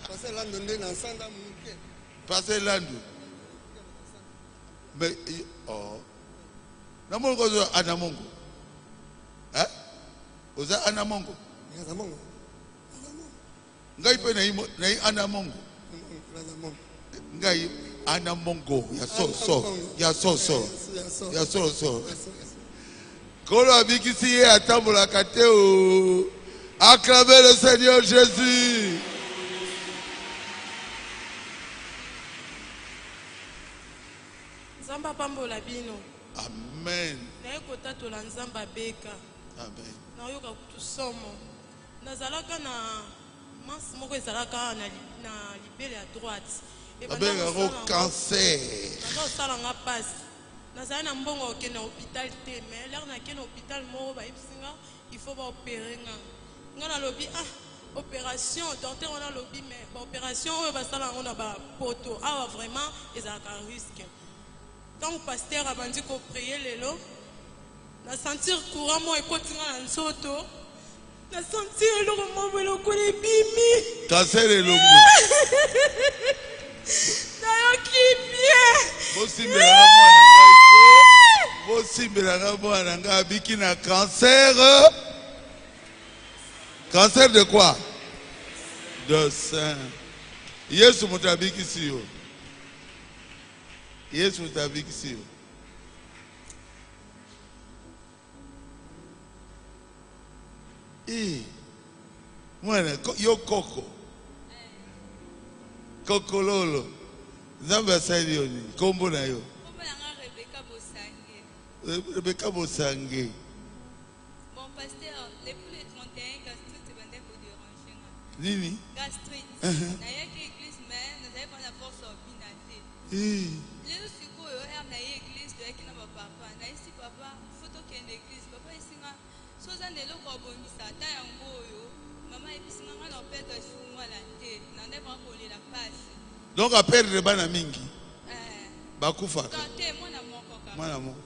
Passer là ndonde na sanda muke. Passer landu. Mais oh. Namongo ko anamongo. Hein? Oza anamongo. Anamongo. Ngai pe na anamongo. Ngai anamongo ya so. Kolo abikisi ye atambola kate o. Acclamez le Seigneur Jésus. Nzamba pambola bino. Amen. Na kotatola nzamba beka. Amen. Na yoka kutusomo. Nazalaka na masse moko ezalaka na libele ya droite. Abenga cancer. Nazo salanga passe. Nazali na mbongo okende hôpital te mais l'air na kende hôpital moko ba isinga il faut ba opérer nga. Nga na lobi opération docteur on a lobi mais ba opération oyo ba sala on a ba poto vraiment ezalaka risque. Donc pasteur abandi ko prier lelo. Na sentir courant mo ekotinga na nsoto. Na sentir le moment où le bimi. Cancer et l'ongo. Bosimbela mwana nga abiki na cancer. Cancer de quoi? De sein. Yesu mutabiki siyo. Yesu mutabiki siyo. Mwana yo koko. Koko lolo. Nzambe asali yoni. Kombo na yo. Kombo yanga Rebecca Bosange. Rebecca Bosange. Bon pasteur, depuis le 31 gastrite bande ko déranger nga. Nini? Gastrite. Na yaki église mais na zaye pas la force obinate. Lelo sikoyo na église de yaki na papa. Na naisi papa photo kende église papa isinga soza ndelo ko bongisa ta yango oyo mama ebisinga ngana opeka sumwa la te na ndeko akolela pasi. Donc à perdre bana mingi. Bakufaka. Tante mwana moko kaka. Mwana moko.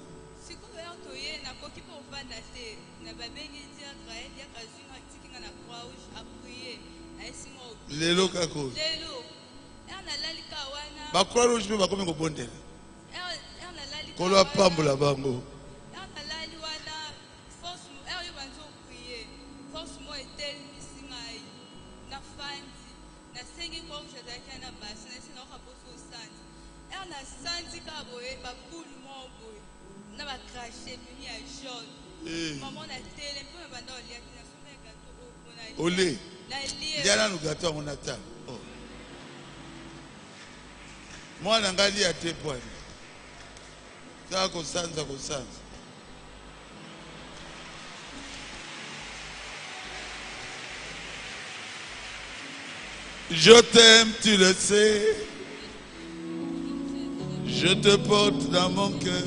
Sikoyo ya toye na koki po vanda te na babengi dia Graël dia kazinga tikinga na croix rouge a prier na isinga o. Lelo kako. Lelo. Erna lalika wana. Ba croix rouge pe bakomi ko bondela. Erna lalika. Kolo pambola bango. Erna lali wana force mo yo banzo prier. Force mo etel misinga na fandi na sengi ko jadaka na basi na sina ko poso santi. Na santi ka boye ba boule mo boye na ba cracher mimi ya jaune maman na télé peu banda olia na sombe gâteau au olé na lie diana no gâteau on attend moi na ngali ya te point ça ko sanza. Je t'aime, tu le sais. Je te porte dans mon cœur.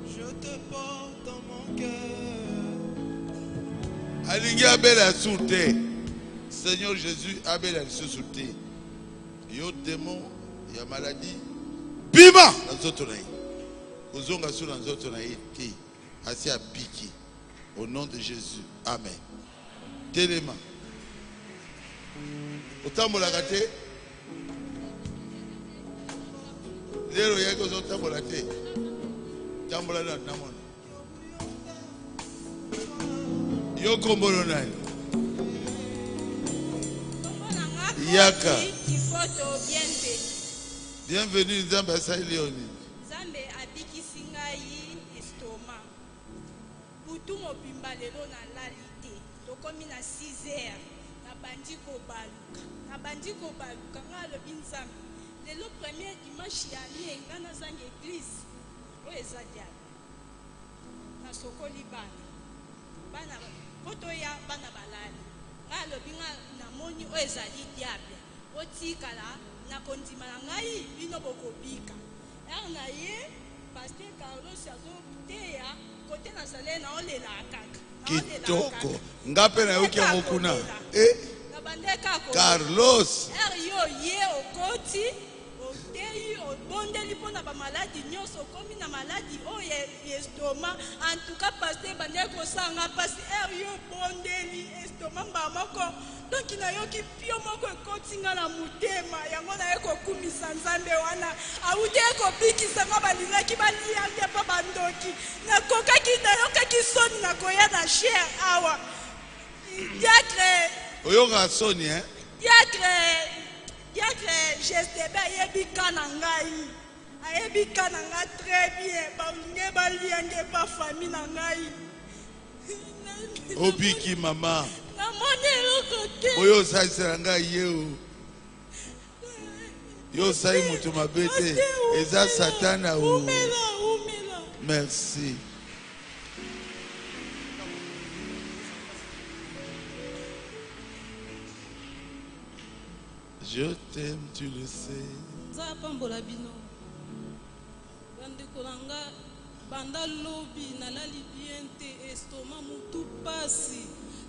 Je te porte dans mon cœur. Alingi abela soute. Seigneur Jésus abela soute. Yo démon, ya maladie. Bima nazoto na ye. Kozonga sur nazoto na ye te. Asi abiki. Au nom de Jésus. Amen. Téléma. Otambola kate. Lero yako zotambola te. Tambola na namona. Yo kombolo nani? Yaka. Bienvenue Nzambe Asalioni. Nzambe abikisi ngai estoma. Butu mobimba lelo na lalite. Tokomi na 6h. Na bandi ko baluka nga lobi Nzambe. Le premier dimanche année ngana zanga église o ezadia na sokoli bana poto ya bana balali nga lobi nga na moni o ezali diable otikala na kondima na ngai bino bokobika na ye pasteur Carlos azo teya kote na sale na olela kaka kitoko ngape na yoki mokuna na bandeka ko Carlos yo ye okoti bondeli pona ba maladie nyonso komi na maladie o estoma en tout cas pasteur bande ko sanga pasi yo bondeli estoma mba moko donc na yoki pio moko ekotinga na mutema yango na eko kumisa Nzambe wana aude ko bikisa nga balingaki balia nde pa bandoki na kokaki na yokaki soni na koya na cher awa diacre oyoka soni Diacre Gestebe ayebika na ngai ayebika na ngai très bien balinge baliange ba famille na ngai obiki mama namoni eloko te oyo osalisela ngai ye o yo osali moto mabe te eza satana o merci. Je t'aime, tu le sais. Zapambola bino. Bandeko nanga banda lobi na lali bien te estoma mutu pasi.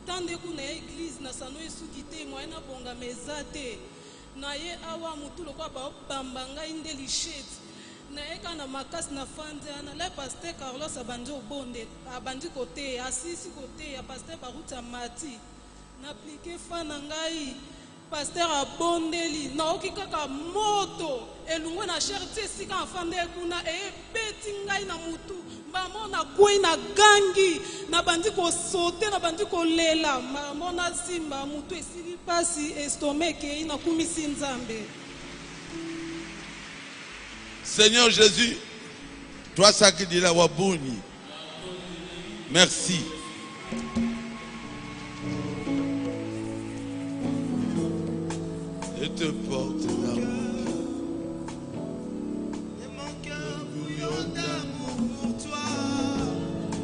Tande kuna église na sano esuki te moye na bonga mezate. Na ye awa mutu lokwa ba bambanga inde lichette. Na ye kana makasi na fande ana le pasteur Carlos abandi obonde abandi kote asisi kote ya pasteur Baruta Mati. Na appliquer fa na ngai pasteur abondeli naoki kaka moto elungwe na cherche sika afande kuna ebeti ngai na mutu mbamona kwei na gangi na bandi kosote na bandi kolela mbamona simba mutu esili pasi estomeke ina kumisi Nzambe. Seigneur Jésus, toi ça qui dit la wabuni. Merci. Je te porte dans mon cœur. Et mon cœur bouillonne d'amour pour toi.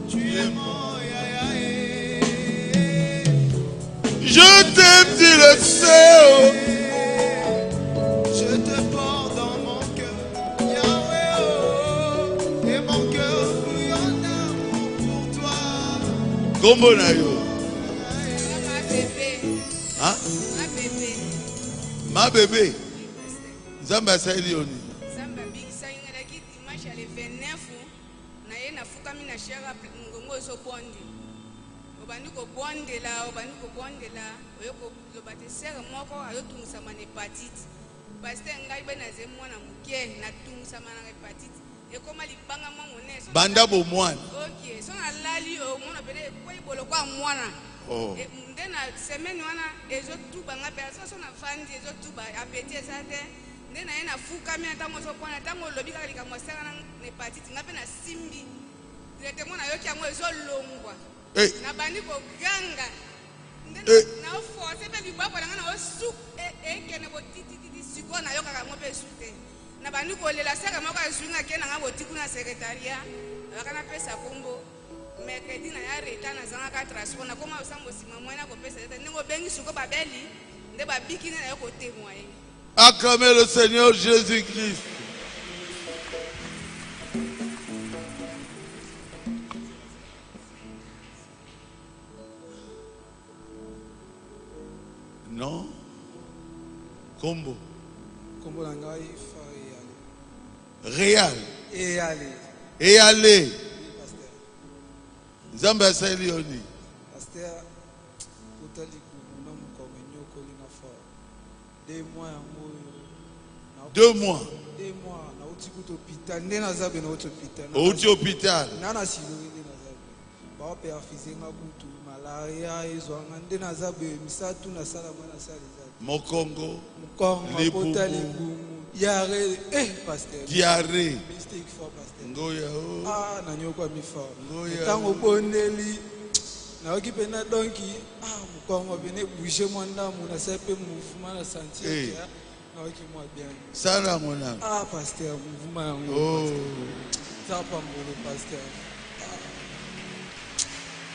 Tu es mon yayaé. Je t'aime, tu le sais. Je te porte dans mon cœur. Yahweh, oh. Kombo na yo. Hein? Ma bébé. Zamba Sailioni. Zamba big saying like it dimanche le 29 na ye na fuka mi na shara ngongo zo bondi. Obani ko bondela oyoko lobate sere moko ayotungusa mana hepatite. Pasteur ngai bena ze mwana muke na tungusa mana hepatite. Ekoma libanga mwango ne. Banda bo mwana. Okay, so na lali o mwana bele ko ibolo kwa mwana. Oh. Ndena semaine wana ezo tuba ngabe so na fandi ezo tuba apeti ezate. Ndena yena fuka mi atango so kwana tango lobika kalika mosera na hepatite ngabe na simbi. Direte mwana yoki yango ezo longwa. Na bandi ko ganga. Ndena na force pe libabo na ngana osu ekene bo titi siko na yoka ka ngobe sute. Na bandi ko lela saka moko azwinga kena ngabo tikuna secretariat. Akana pesa kombo. Mercredi na ya reta na zanga ka transport na koma usambo sima mwana ko pesa reta ningo bengi suko babeli nde babiki na yo ko témoigner. Acclamez le Seigneur Jésus-Christ. Non. Combo. Combo la ngai fa Réal. et aller. Et aller. Pasteur. Zamba Sailioni. Pasteur utali kuna mkomenyo kolina fa. 2 mois yango. 2 mois. 2 mois na uti kuto hôpital ndena zabe na uti hôpital. Uti hôpital. Nana silori ndena zabe. Ba opéra fizenga kutu malaria ezwanga ndena zabe misatu na sala mwana sala zabe. Mokongo. Mokongo. Diarrhée, pasteur. Diarrhée. Mystique fort, pasteur. Ngoya. Ah, nanyokwa mifa. Ngoya. Tango bondeli. Na okipe na donki. Ah, mukongo bene bouger mwanda muna sepe mouvement na sentir. Na okimwa bien. Sala mona. Ah, pasteur, mouvement yango. Oh. Ça pas mbolo, pasteur.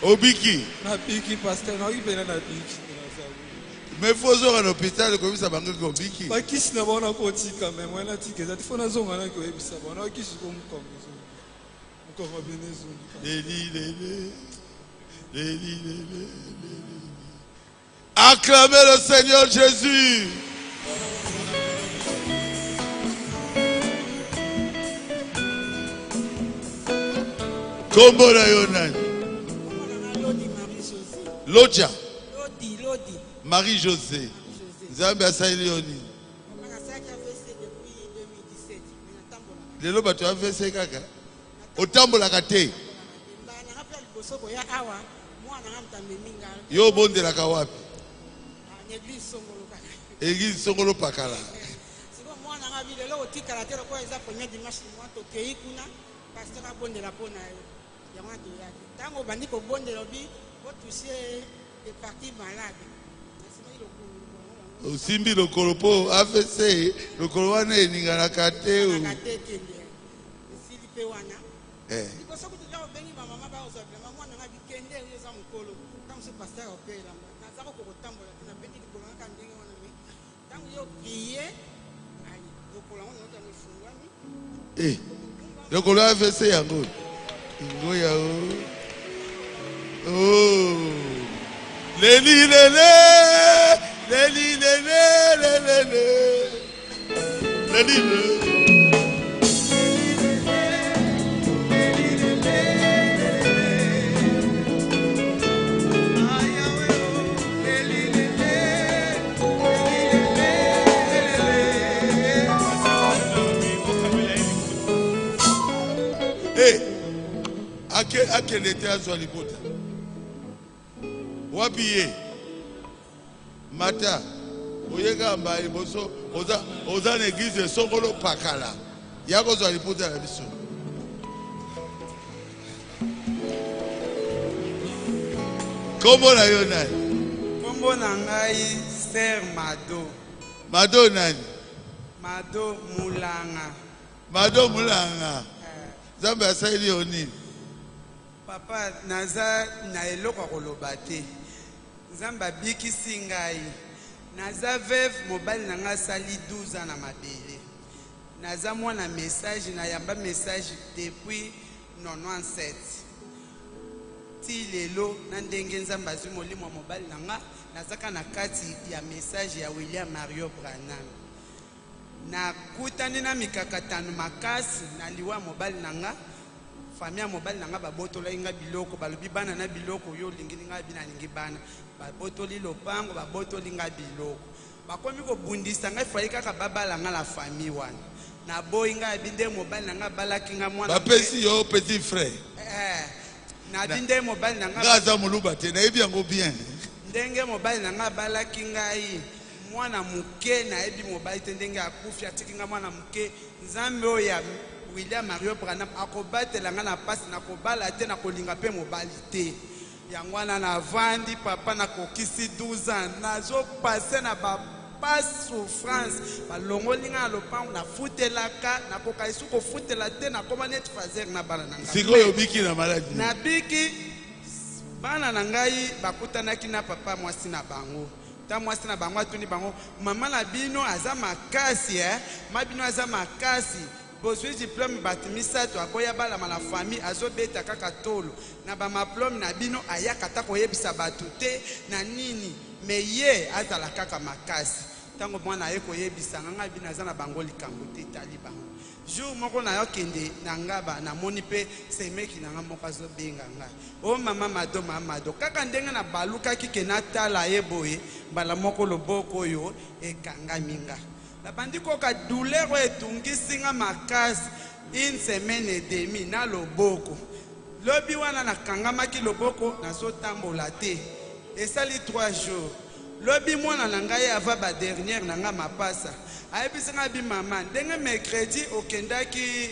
Obiki. Na biki, pasteur. Na okipe na biki. Mais faut aller à l'hôpital comme ça banque Obiki. Ba kisi na bona ko tika mais moi na tika za tifona zonga na ko ebisa bona kisi ko mukongo. Mukongo benezo. Acclamez le Seigneur Jésus. Kombo na Yonan. Lodja. Marie-José. Nzambe Asailioni. Lelo bato avese kaka. Otambolaka te. Yo bondelaka wapi? Église Songolo Pakala. Osimbi le kolopo AVC le kolowane ningana kate o le kolo AVC yango ngoya oh leli lele leli lele lele leli quel était à Zolibota? Wabiye Mata Oyega Mbaye Boso Oza l'église Songolo Pakala Yako Zolibota la biso. Kombo na yo nani? Kombo na ngai Ser Mado. Mado nani? Mado Mulanga. Mado Mulanga. Zambe asaili oni. Papa naza na eloko koloba te. Nzamba bikisi ngai. Naza veuve mobali na nga sali 12 ans na mabele. Naza mwana message na yamba message depuis 97. ti lelo na ndenge nzambe azwi molimo ya mobali na nga nazaka na kati ya message ya William Mario Branham. Nakutani na mikakatano makasi na liwa mobali na nga famille ya mobali na nga babotola inga biloko balobi bana na biloko yo lingini nga bina lingi bana babotoli lopango babotoli nga biloko bakomi kobundisa ngai fai kaka babala nga la famille wana na boyi nga binde mobali na nga balaki nga mwana bapesi yo petit frère na binde mobali na nga ngaza muluba te na yebi yango bien ndenge mobali na nga balaki ngai mwana muke na yebi mobali te ndenge akufi atiki nga mwana muke nzambe oyo ya William Mario Branham akobatela nga na pasi na kobala te na kolinga pe mobali te yango wana navandi papa nakokisi 12 ans nazopase na pas souffrance balongoli nga na lopango nafutelaka nakoka esu kofutela te nakoma neti fazer na bana na ngai sikoyo biki na maladi nabiki bana na ngai bakutanaki na papa mwasi na bango ta mwasi na bango atuni bango mama na bino aza makasi mabino aza makasi bozwi diplôme bato misato aboya balama na famille azobeta kaka tolo na bamaplome na bino ayaka ata koyebisa bato te na nini me ye azala kaka makasi ntango mwana aye koyebisanga ngai bino aza na bango likambo te etali bango jour moko nayokende na ngaba namoni mpe semeki na nga moko azobenga ngai o mama mado mamado kaka ndenge na balukaki ke natala ye boye mbala moko loboko oyo ekangami ngai nabandi koka douleur etungisi nga makasi une semaine et demie na loboko lobi wana nakangamaki loboko nazotambola te esali 3 jours lobi mwana na ngai ava badernière na nga mapasa ayebisi nga bi mama ndenge mercredi okendaki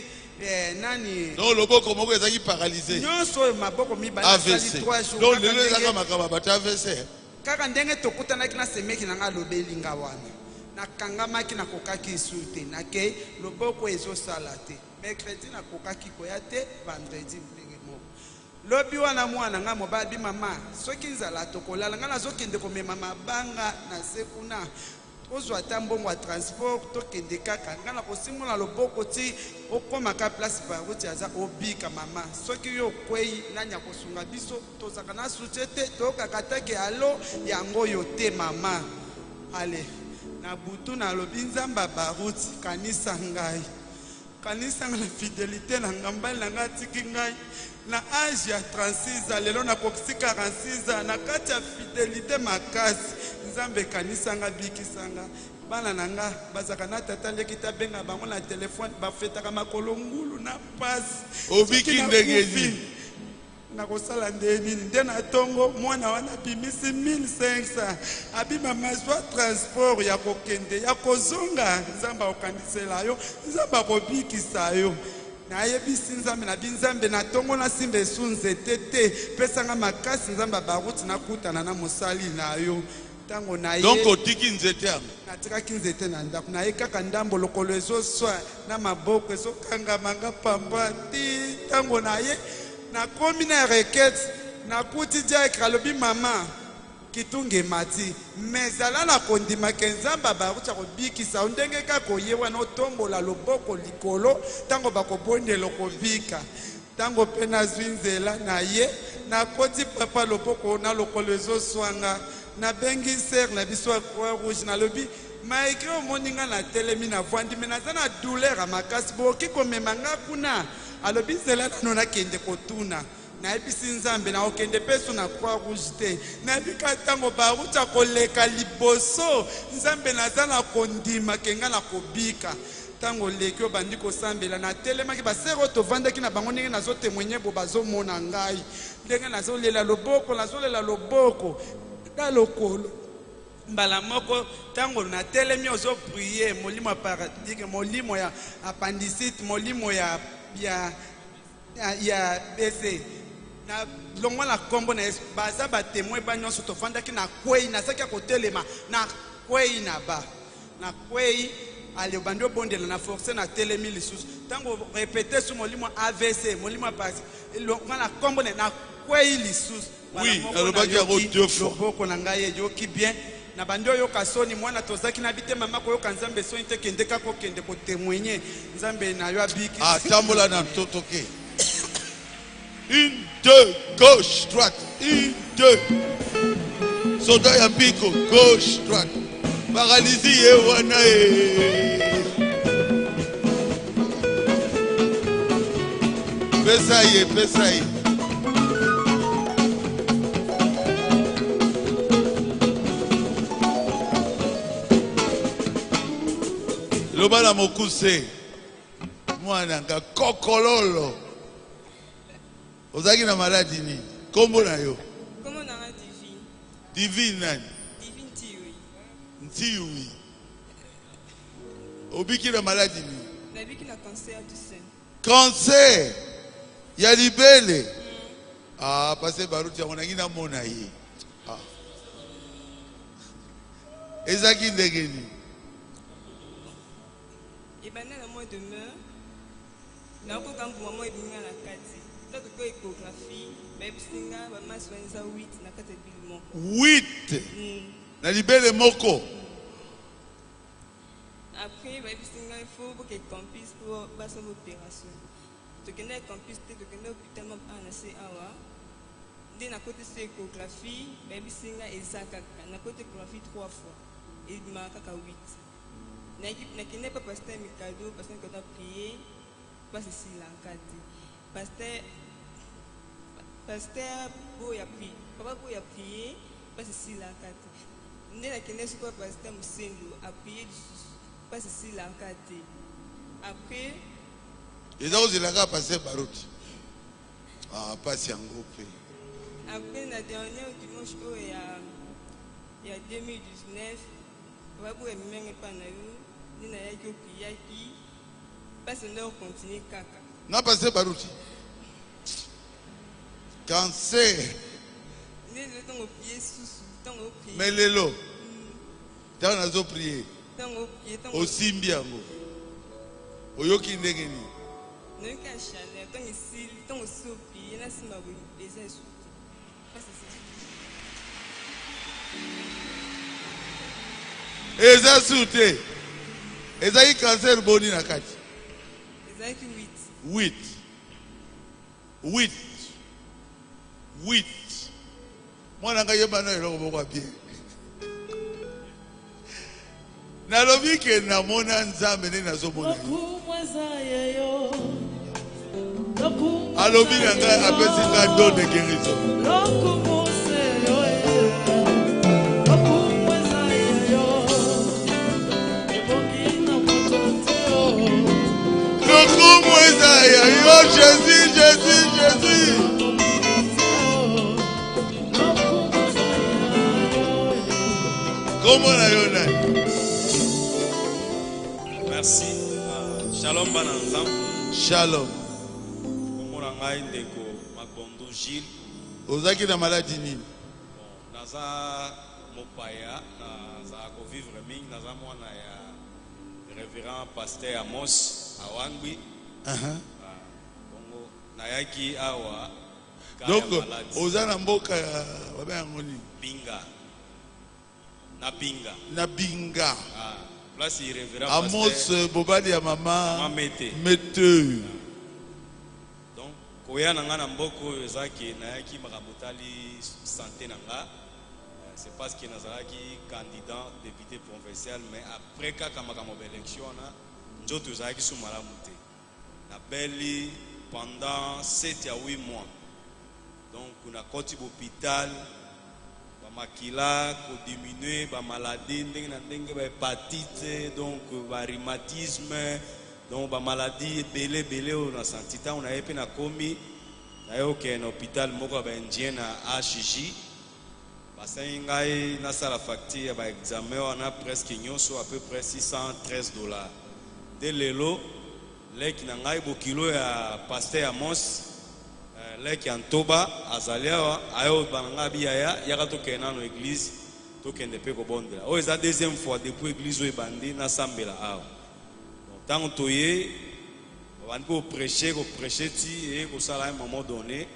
nani donc loboko moko ezaki paralysé nyonso oyo maboko mibale esali 3 jours donc lelo ezaka makambo bato AVC kaka ndenge tokutanaki na semeki na nga alobeli nga wana nakangamaki nakokaki su te nakei loboko ezosala te mercredi nakokaki koya te vendredi ndenge moko lobi wana mwana nga mobali mama soki nzala tokolala nga nazokende komema mabanga na se kuna ozwa ata mbongo ya transport tokende kaka nga na kosimbola loboko ti okomaka place baruti aza obika mama soki yo okwei nani akosunga biso tozaka na sutie te tokaka take alo yango yo te mama ale na butu na lobi nzamba baruti kanisa ngai na fidélité na ngambali na ngai tiki ngai na age ya 36 ans lelo nakokisi 46 ans na kati ya fidélité makasi nzambe kanisa nga bikisanga bana na nga bazaka na tata leki tabenga bango na telefone bafetaka makolo ngulu na pasi obiki ndenge nakosala nde nini nde na tongo mwana wana bimisi 1500 abima mazwa transport ya kokende ya kozonga nzambe akokandisela yo nzambe akobikisa yo nayebisi nzambe na binzambe na tongo na simba esu nzete te pesanga makasi nzambe baruti nakutana na mosali na yo ntango naye donc otiki nzete yango natikaki nzete na ndako naye kaka ndambo lokolo ezoswa na maboko ezokangamanga pamba ti ntango naye nakomi na requête nakuti diacre alobi mama kitunge mati me zala na kondima ke nzambe baruti akobikisa yo ndenge kaka oye wana otombola loboko likolo ntango bakobondela okobika ntango mpe nazwi nzela na ye nakoti papa loboko na lokolo ezoswanga nabengi ser na biso ya croix rouge nalobi maekri omoni nga na telemi na vwandi me naza na douleur ya makasi bokoki komema nga kuna alobi nzela nano nakende kotuna nayebisi nzambe nakokende mpe so na croix rouge te nayebika ntango baruti akoleka liboso nzambe naza na kondima ke nga na kobika ntango leki oyo bandi kosambela natelemaki basere oyo tovandaki na bango ndenge nazotemwenye bo bazomona ngai ndenge nazolela loboko na lokolo mbala moko ntango natelemi ozoprie molimo ya paralytique molimo ya appendicite molimo ya bese na longwa na kombo na yesu baza batemoin banyonso tovandaki na kwei nazaki ya kotelema na kwei na ba na kwei ale bandi obondela na force na telemi lisusu ntango repete su molimo AVC molimo ya paralytique longwa na kombo na kwei lisusu oui alobaki yango 2 fois loboko na ngai eyoki bien na bandi oyoka soni mwana tozaki na bite mama koyoka nzambe soni te kende kaka okende kotemwenye nzambe na yo abiki atambola na ntoto ke 1, 2, gauche, droite. 1, 2. Soda ya pico, gauche, droite. Paralysie et wana. Pesaye, pesaye. Lobala mokuse. Mwana nga kokololo. Ozaki na maladie ni. Kombo na yo. Comment on a divine? Divine nani? Divine Tiwi. Ntiwi. Obiki na maladie ni. Nabiki na cancer du sein. Cancer. Ya libele. Ah, parce baruti on a ngina mona yi. Ah. Ezaki ndegeni. Et ben dans le mois de mai, na ko quand maman est venue à la kati. Toi ko échographie, mais singa ba mas wenza 8 na kati bilmo. 8. Na libele moko. Après ba singa il faut que campus pour ba sa opération. Tu connais campus, tu connais hôpital même à na awa. Dès na côté c'est échographie, ba singa ezaka na côté échographie 3 fois. Et marque à 8. Na kine pas pasteur Mikado parce que quand on a prié pas ici là encadré pasteur boya prié papa boya prié pas ici là encadré né na kine sur pasteur Musendo a prié pas ici là encadré après et donc il a passé baroute ah pas si en groupe après na dernier dimanche il y a 2019 papa boya menge pas na yo ni na yaki okiyaki parce que nous continuons kaka na passé barouti cancer ni le temps au pied sous temps au pied mais lelo tant nazo prier temps au pied temps au simbiango oyoki ndengeni ne ka chaleur temps ici temps au sopi na sima bo eza souti parce que eza souti ezaki cancer boni na kati ezaki 8 mwana nga yeba na eloko moko bien nalobi ke namona nzambe nde nazomona alobi na ngai apesi ngai don de guérison Jésus, Jésus, Jésus. Comment la yona? Merci. Shalom bananzam. Shalom. Comment la ngai ndeko Makondo Gilles. Ozaki na maladie nini? Naza mopaya, naza ko vivre mingi, naza mwana ya révérend pasteur Amos Awangbi. Nayaki awa donc ozana mboka ya baba yango ni binga na binga place irrévérend Amos bobali ya mama mete donc koya nanga na mboko ezaki nayaki makabotali santé nanga c'est parce que nazalaki candidat député provincial mais après kaka makambo élection na njoto ezalaki sous malamu te na beli pendant 7 à 8 mois. Donc, on a côté l'hôpital, on makila, on diminue, on maladie, on hépatite, donc on rhumatisme, donc on maladie belé, on a senti on a épé na komi, d'ailleurs qu'un hôpital moko ba indien na HJ, parce que ngai na sala facture ba examen on a presque nyonso à peu près $613. Dès lelo leki na ngai bokilo ya pasteur Amos leki antoba azalia ayo bananga biya ya to kena no église to kende pe ko bondela o eza deuxième fois depuis église o bandi na sambela awo donc tant toye bandi ko prêcher ti et ko sala un moment donné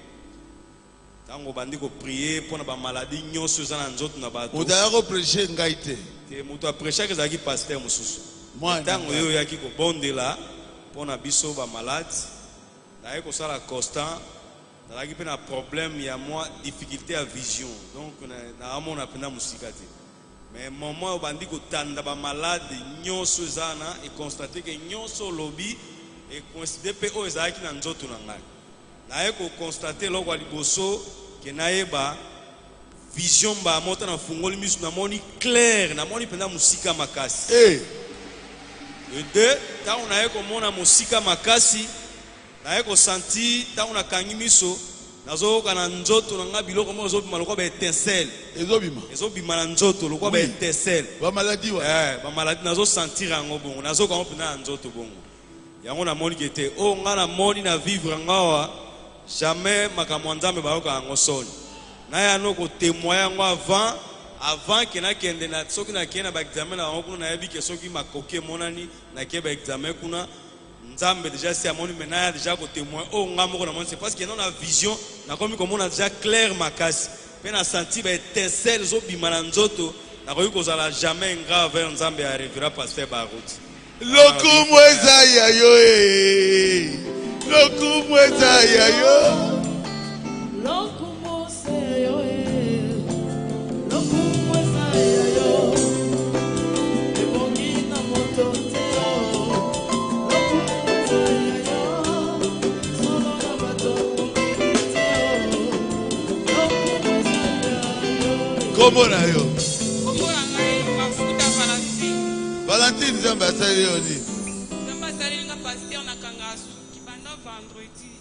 tango bandi ko prier pour na ba maladie nyonso za na nzoto na bato o da ko prêcher ngai te moto a prêcher que zaki pasteur mususu tango yo yaki ko bondela pour na biso ba malade na ko sala constant nazalaki mpe na problème ya mwa difficulté ya vision, donc naamona mpena mosika te. Mais moment oyo bandi kotanda bamalade nyonso eza wana ekonstate ke nyonso olobi ekonside mpe oyo ezalaki na nzoto na ngai. Naye kokonstate eloko ya liboso ke nayeba vision bamota na fungoli miso namoni clair, namoni mpenza mosika makasi. Et deux, ntango naye komona mosika makasi, naye kosanti ntango nakangi miso nazoyoka na nzoto na nga biloko moko ezobima lokwa ba étincelle. Ezobima na nzoto lokwa ba étincelle. Bamaladi wa. Bamaladi nazosentir yango bongo, nazoka ngo mpena na nzoto bongo. Yango namoni ke te oyo nga namoni na vivre ngawa jamais makambo ya Nzambe bayoka yango soni. Naye ano kotémoin yango avant ke nakende na soki nakende na baexamen na bango kuna nayebi ke soki makoki emonani nakeye baexamen kuna Nzambe déjà si amoni mais naye déjà kotémoin oyo nga moko namoni c'est parce que non na vision nakomi komona déjà clair makasi mpe na senti baétincelle ezobima na nzoto nakoki kozala jamais nga vers Nzambe ya révérend pasteur Baruti. Lokumu eza ya yo lokumu eza ya yo. Kombo na yo? Kombo na ngai Mafuta Valentine. Valentine Nzambe asali yo nini? Nzambe asali nga pasteur na Kangasu kibanda vendredi.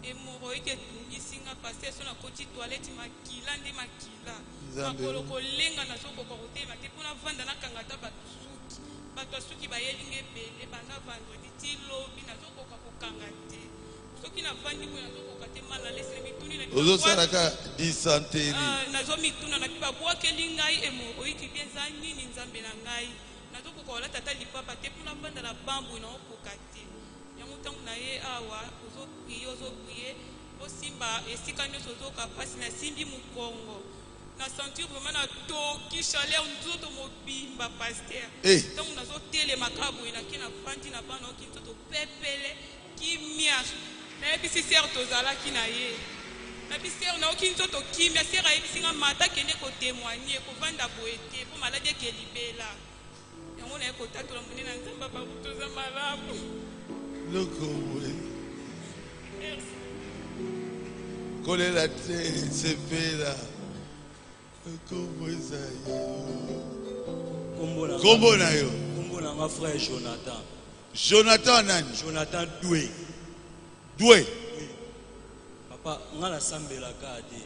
Hémorroïde etungisi nga pasteur so na koti toilette makila nde makila. Makolo kolenga na soko kokotema te mpona vanda na kangata bato suki. Bato suki bayelinga ebele banda vendredi ti lobi nazokoka kokanga te. Soki na vandi ko nazokoka te mala lesele mituni na ozosalaka dysenterie. Nazomituna na biba bwakeli ngai hémorroïde bien eza nini Nzambe na ngai. Nazokoka wala tata lipapa te mpona vanda na bambu na okoka te. Yango ntango na ye awa ozoprie osimba esika nyonso ozoka mpasi nasimbi mokongo. Na sentir vraiment na toki chaleur nzoto mobimba pasteur. Ntango nazotelema kaboye nake na fandi na bana oki nzoto pepele kimia. Nayebisi ser tozalaki na ye. Nayebi ser naoki nzoto kimia ser ayebisi nga mata kende kotémoigne kovanda boye te mpo maladi ekelibela. Yango naye kotatola monene na Nzambe bakutoza malamu. Lokomu. Kolela te sepela. Kombo eza yo. Kombo na yo? Kombo na nga frère Jonathan. Jonathan nani? Jonathan Doué. Doué? Papa, nga nasambelaka te.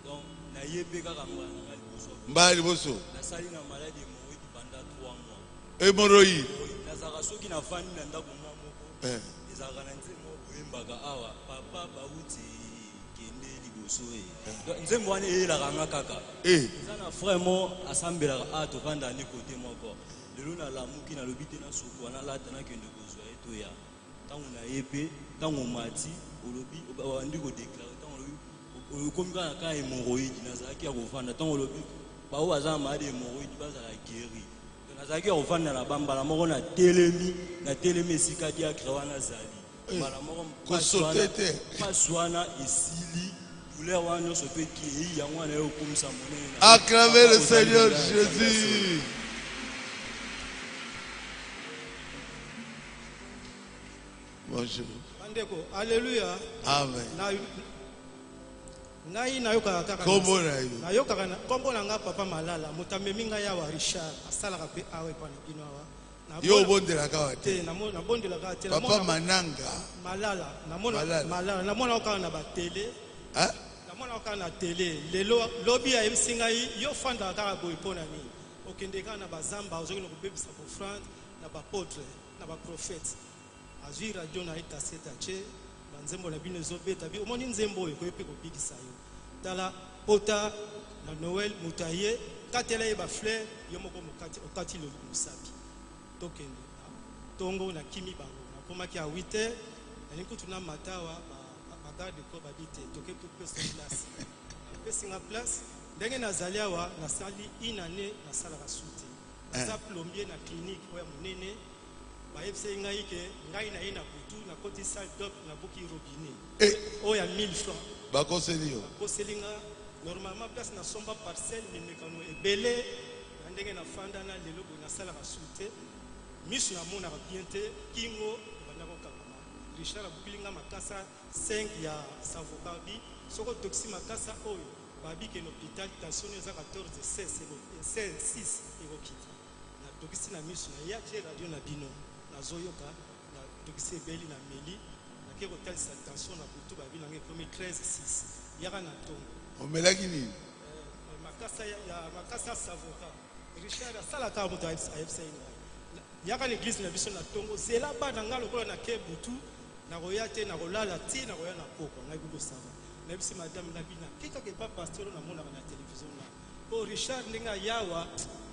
Donc, nayebi kaka mbala na nga liboso. Mbala liboso? Nasali na maladi hémorroïde pendant 3 mois. Hémorroïde? Nazalaka soki nafandi na ndako mwa moko. Ezalaka na nzembo oyembaka awa. Papa bauti kende liboso e. Nzembo wana eyelaka nga kaka. Eza na frère mo asambelaka tokanda ne kote moko. Lelo nalamuki nalobi te na suku wana lata nakende kozwa etoya. Ntango nayebi ntango mati olobi bandi kodeklare ntango olobi okomi kaka na hémorroïde nazalaki ya kovanda ntango olobi bao baza na maladi hémorroïde bazala guéri nazalaki ya kovanda na bambala moko na telemi esika diacre wana zali mbala moko mpasi wana esili douleur wana nyonso mpe ekei yango wana ye okomisa monene. Acclamez le Seigneur Jésus. Bonjour. Bandeko, alléluia. Amen. Ngai nayoka kaka. Kombo na yo? Nayoka na kombo na nga papa Malala, mutamemi ngai ya wa Richard, asalaka pe awe pa na bino awa. Yo bondelaka wa te. Na bondelaka te. Papa Mananga. Malala, Malala, namona okana na ba télé. Hein? Namona okana na télé. Lelo lobi ya emsingai yo fanda kaka boy pona ni. Okende kana na bazamba ozoki no kubebisa offrande na ba apôtre, na ba prophète. Azwi radio na ita seta che banzembo na bino ezobeta bi omoni nzembo oyo koyepe kobikisa yo tala pota na Noël mutaye katela ye ba fleur yo moko mokati okati lo musapi tokende tongo na kimi bango na komaki a 8h na nikutu na matawa ba garde ko ba bite toke tout pesa place pesinga place ndenge nazali awa nasali inane na sala rasute za plombier na clinique oya munene bayebise ngai ke ngai na ye na butu na koti salle d'op na boki robinet. Oh, y a 1000 francs. Bakoselio. Bakoselinga normalement place na somba parcelle mais mekano ebele na ndenge na fanda na lelo bona sala ka soute. Misu na mona ka bien te kingo banda ko kangama. Richard abukilinga makasa 5 ya savokabi soko toxi makasa oyo babi ke l'hôpital tension eza 14 16 6 ekokita. Na toxi na misu na ya tie radio na bino na zoyoka na toxi ebeli na meli na ke kotalisa tension na butu babi na ngekomi 13 6 yaka na tongo. Omelaki nini? Makasa savoka. Richard asala ka moto ayebisa ina. Yaka l'église na biso na tongo zela bana nga lokola na ke butu na roya te na rolala ti na roya na poko na biko sava. Na bisi madame na bina kika ke pas pasteur na mona na télévision na. O Richard ndinga yawa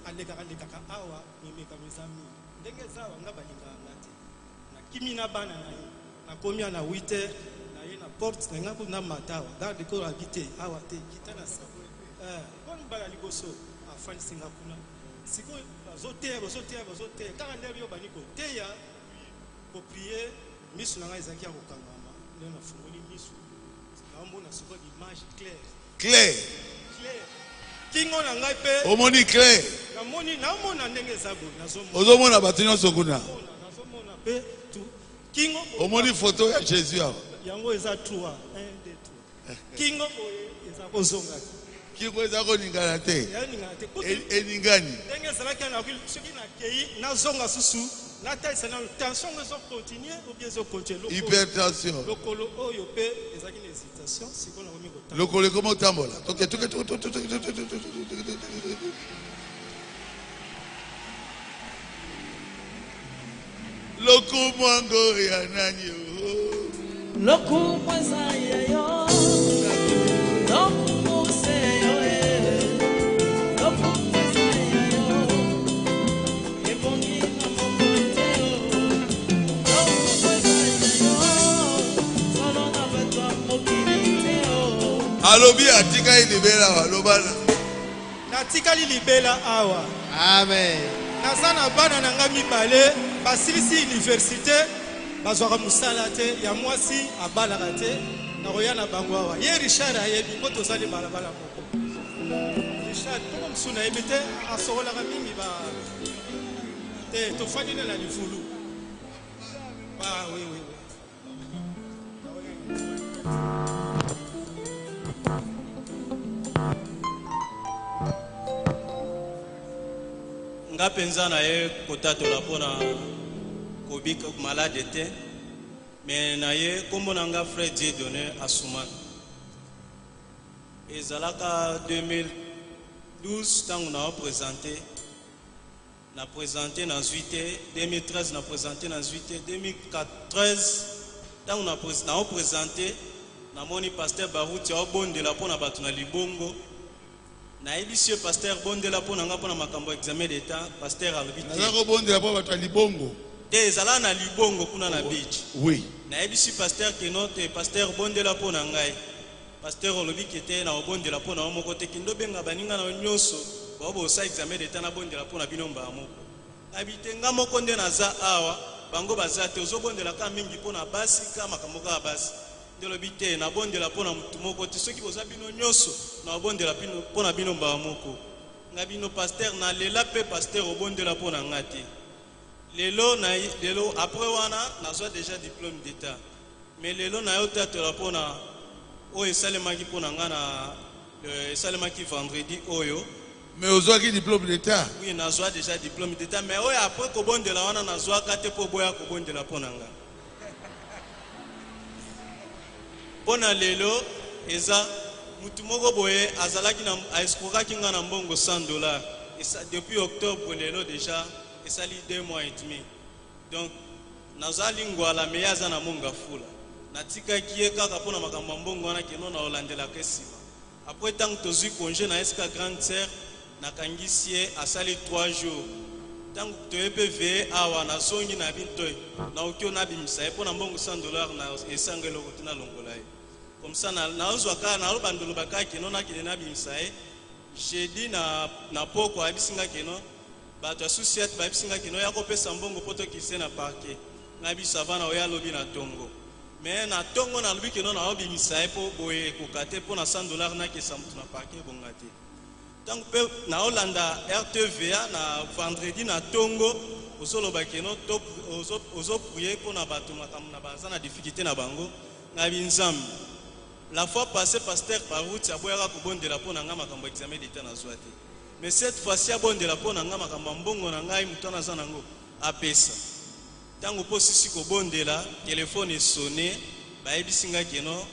aleka awa mimeka mizami. Ndenge zawa nga balinga ngate. Na kimi na bana na ye. Na komia na 8h na porte na ngaku na matawa garde ko habité awa te kitana sa bon bala liboso afani singa kuna siko bazote kaka ndebe yo bani ko teya ko prier misu na ngai zaki ya kokangama ndio na fungoli misu na mbona siko image claire kingo na ngai pe omoni claire na mona ndenge zabo nazomona ozomona bato nyonso kuna nazomona pe tu kingo omoni photo ya Jésus awa yango eza 3 1 2 3 kingo eza kozonga kingo eza koningana te eningani ndenge ezalaki na soki nakei nazonga susu natalisa na tension ezocontinue ou bien ezocontinue hypertension lokolo oyo mpe ezalaki na hésitation sikoyo nakomi kotambola lokolo ekoma otambola lokumwango ya nani lokumwaza yeyo lokumuse yoe lokumwaza yeyo ebongi na mokoteo lokumwaza yeyo solo na batwa mokiliteo alobi atikali libela alobana natikali libela awa amen naza na bana na nga mibale basilisi université bazwaka mosala te ya mwasi abalaka te nakoya na bango awa ye Richard ayebi mpo tozali balabala moko Richard moko mosu nayebi te asokolaka mingi te tofandi na livulu oui. nga penza na ye kotatola mpona kobika malade te me na ye kombo na nga frère Dieudonné Asumani ezalaka 2012 ntango na présente na zwi te 2013 na présente na zwi te 2014 ntango na présente namoni pasteur Baruti aobondela mpona bato na libongo nayebisi ye pasteur bondela mpona nga mpona makambo ya examen d'état pasteur alobi te naza kobondela mpo bato ya libongo te ezala na libongo kuna na beach oui nayebisi pasteur keno te pasteur bondela mpona ngai pasteur olobi ke te na obondela mpona yo moko te kendo benga baninga na nyonso baobosa examen d'état na bondela mpona bino mbaa moko nayebi te nga moko nde naza awa bango baza te ozobondelaka mingi mpona basi ka makambo kaka basi nde olobi te nabondela mpona motu moko te soki boza bino nyonso na obondela mpona bino mbaa moko nga bino pasteur nalela mpe pasteur obondela mpona nga te lelo après wana nazwa déjà diplôme d'état mais lelo na yo tatola mpona oyo esalemaki mpona nga na esalemaki vendredi oyo mais ozwaki diplôme d'état oui nazwa déjà diplôme d'état mais oyo après kobondela wana nazwaka te mpo boya kobondela mpona nga mpona lelo eza mutu moko boye azalaki aescrokaki nga na mbongo $100 depuis octobre lelo déjà esali 2 mois et demi donc nazali ngwala me aza na monga fula natikaki ye kaka mpona makambo ya mbongo wana keno na olandelaka esima apres ntango tozwi congé na esika grande sœur nakangisi ye asali 3 jours ntango toye mpe veye awa nazongi na bintoi naoki nabimisa ye mpona mbongo $100 na esanga eloko te nalongola ye comme ça naozwa kaka nalobandoloba kaka keno nakende nabimisa ye jeudi na poko ayebisi nga keno bato ya susiate bayebisi nga keno ya kopesa mbongo mpo tokise na parke ngai biso vana oya lobi na tongo mais na tongo na lobi ke non na obimisa po boye kokate po na $100 na kesa mutu na parking bongate tant pe na Hollanda RTVA na vendredi na tongo osoloba ke non top ozo prier po na bato makambo na baza na difficulté na bango na binzambi. La fois passée, pasteur Barout a boyaka kobondela po na nga makambo examen d'état na zwate. Mais cette fois-ci abondela po na nga makambo mbongo na ngai mutana za nango apesa. Tango po sisi kobondela, téléphone est sonné, ba ebisinga keno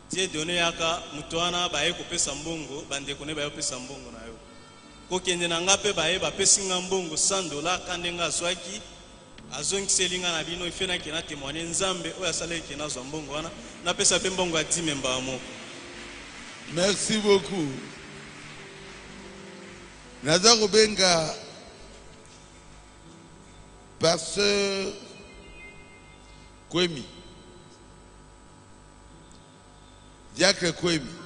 tie donné yaka mutwana ba e kopesa mbongo, bande kone ba kopesa mbongo na yo. Ko kende na nga pe ba e ba pesinga mbongo $100 kandenga zwaki. Azongiselinga na bino ifena kena témoigner nzambe oyo asala kena zwa mbongo wana na pesa pe mbongo a 10 memba moko. Merci beaucoup. Naza kobenga pasteur Kwemi. Diacre Kwemi.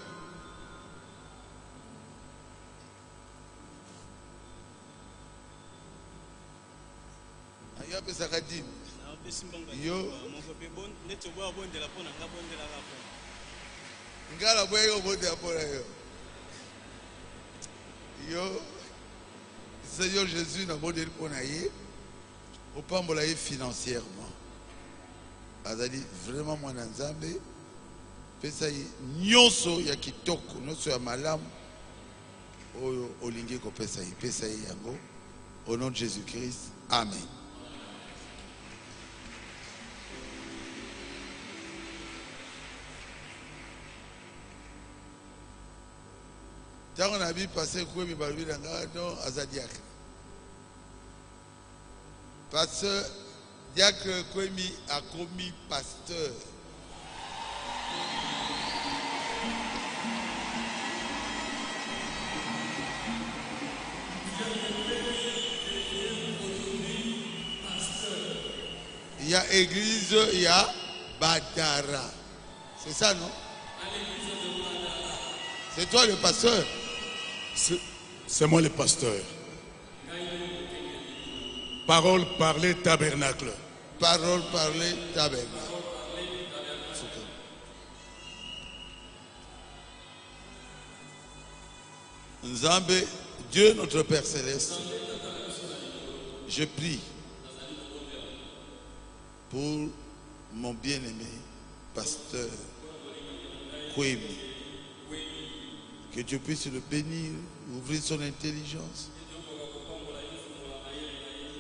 Yo pesa kadini. Yo. Ngala boyo bonde apora yo. Yo. Seigneur Jésus na bonde pona ye. Opambola ye financièrement. Azali vraiment mwana nzambe. Pesa ye nyonso ya kitoko, nyonso ya malamu. Oyo olingi ko pesa ye yango. Au nom de Jésus-Christ. Amen. Tant qu'on a vu passer Kwemi Balbi non Azadiak. Pasteur Diacre Kwemi a commis pasteur. Il y a église, il y a Badara. C'est ça, non? C'est toi le pasteur? C'est moi le pasteur. Parole parlée tabernacle. Parole parlée tabernacle. Nzambe, Dieu notre Père Céleste, je prie pour mon bien-aimé pasteur Kwemi. Que Dieu puisse le bénir, ouvrir son intelligence.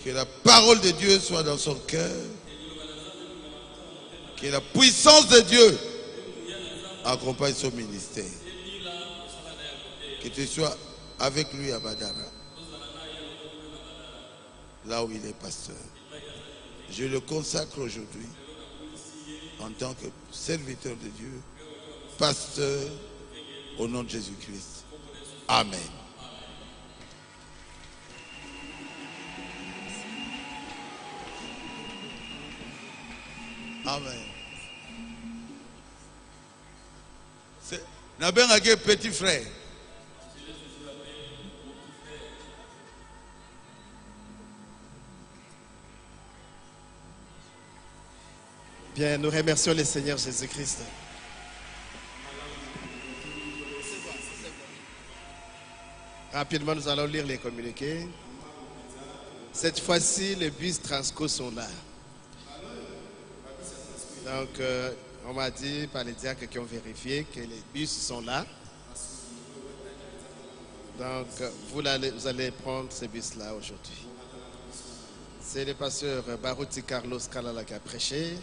Que la parole de Dieu soit dans son cœur. Que la puissance de Dieu accompagne son ministère. Que tu sois avec lui à Badara, là où il est pasteur. Je le consacre aujourd'hui en tant que serviteur de Dieu, pasteur, au nom de Jésus-Christ. Amen. Amen. N'a bien un petit frère. Bien, nous remercions le Seigneur Jésus-Christ. Rapidement, nous allons lire les communiqués. Cette fois-ci, les bus Transco sont là. Donc, on m'a dit par les diacres qui ont vérifié que les bus sont là. Donc, vous allez prendre ces bus-là aujourd'hui. C'est le pasteur Barouti Carlos Kalala qui a prêché.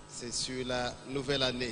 C'est sur la nouvelle année.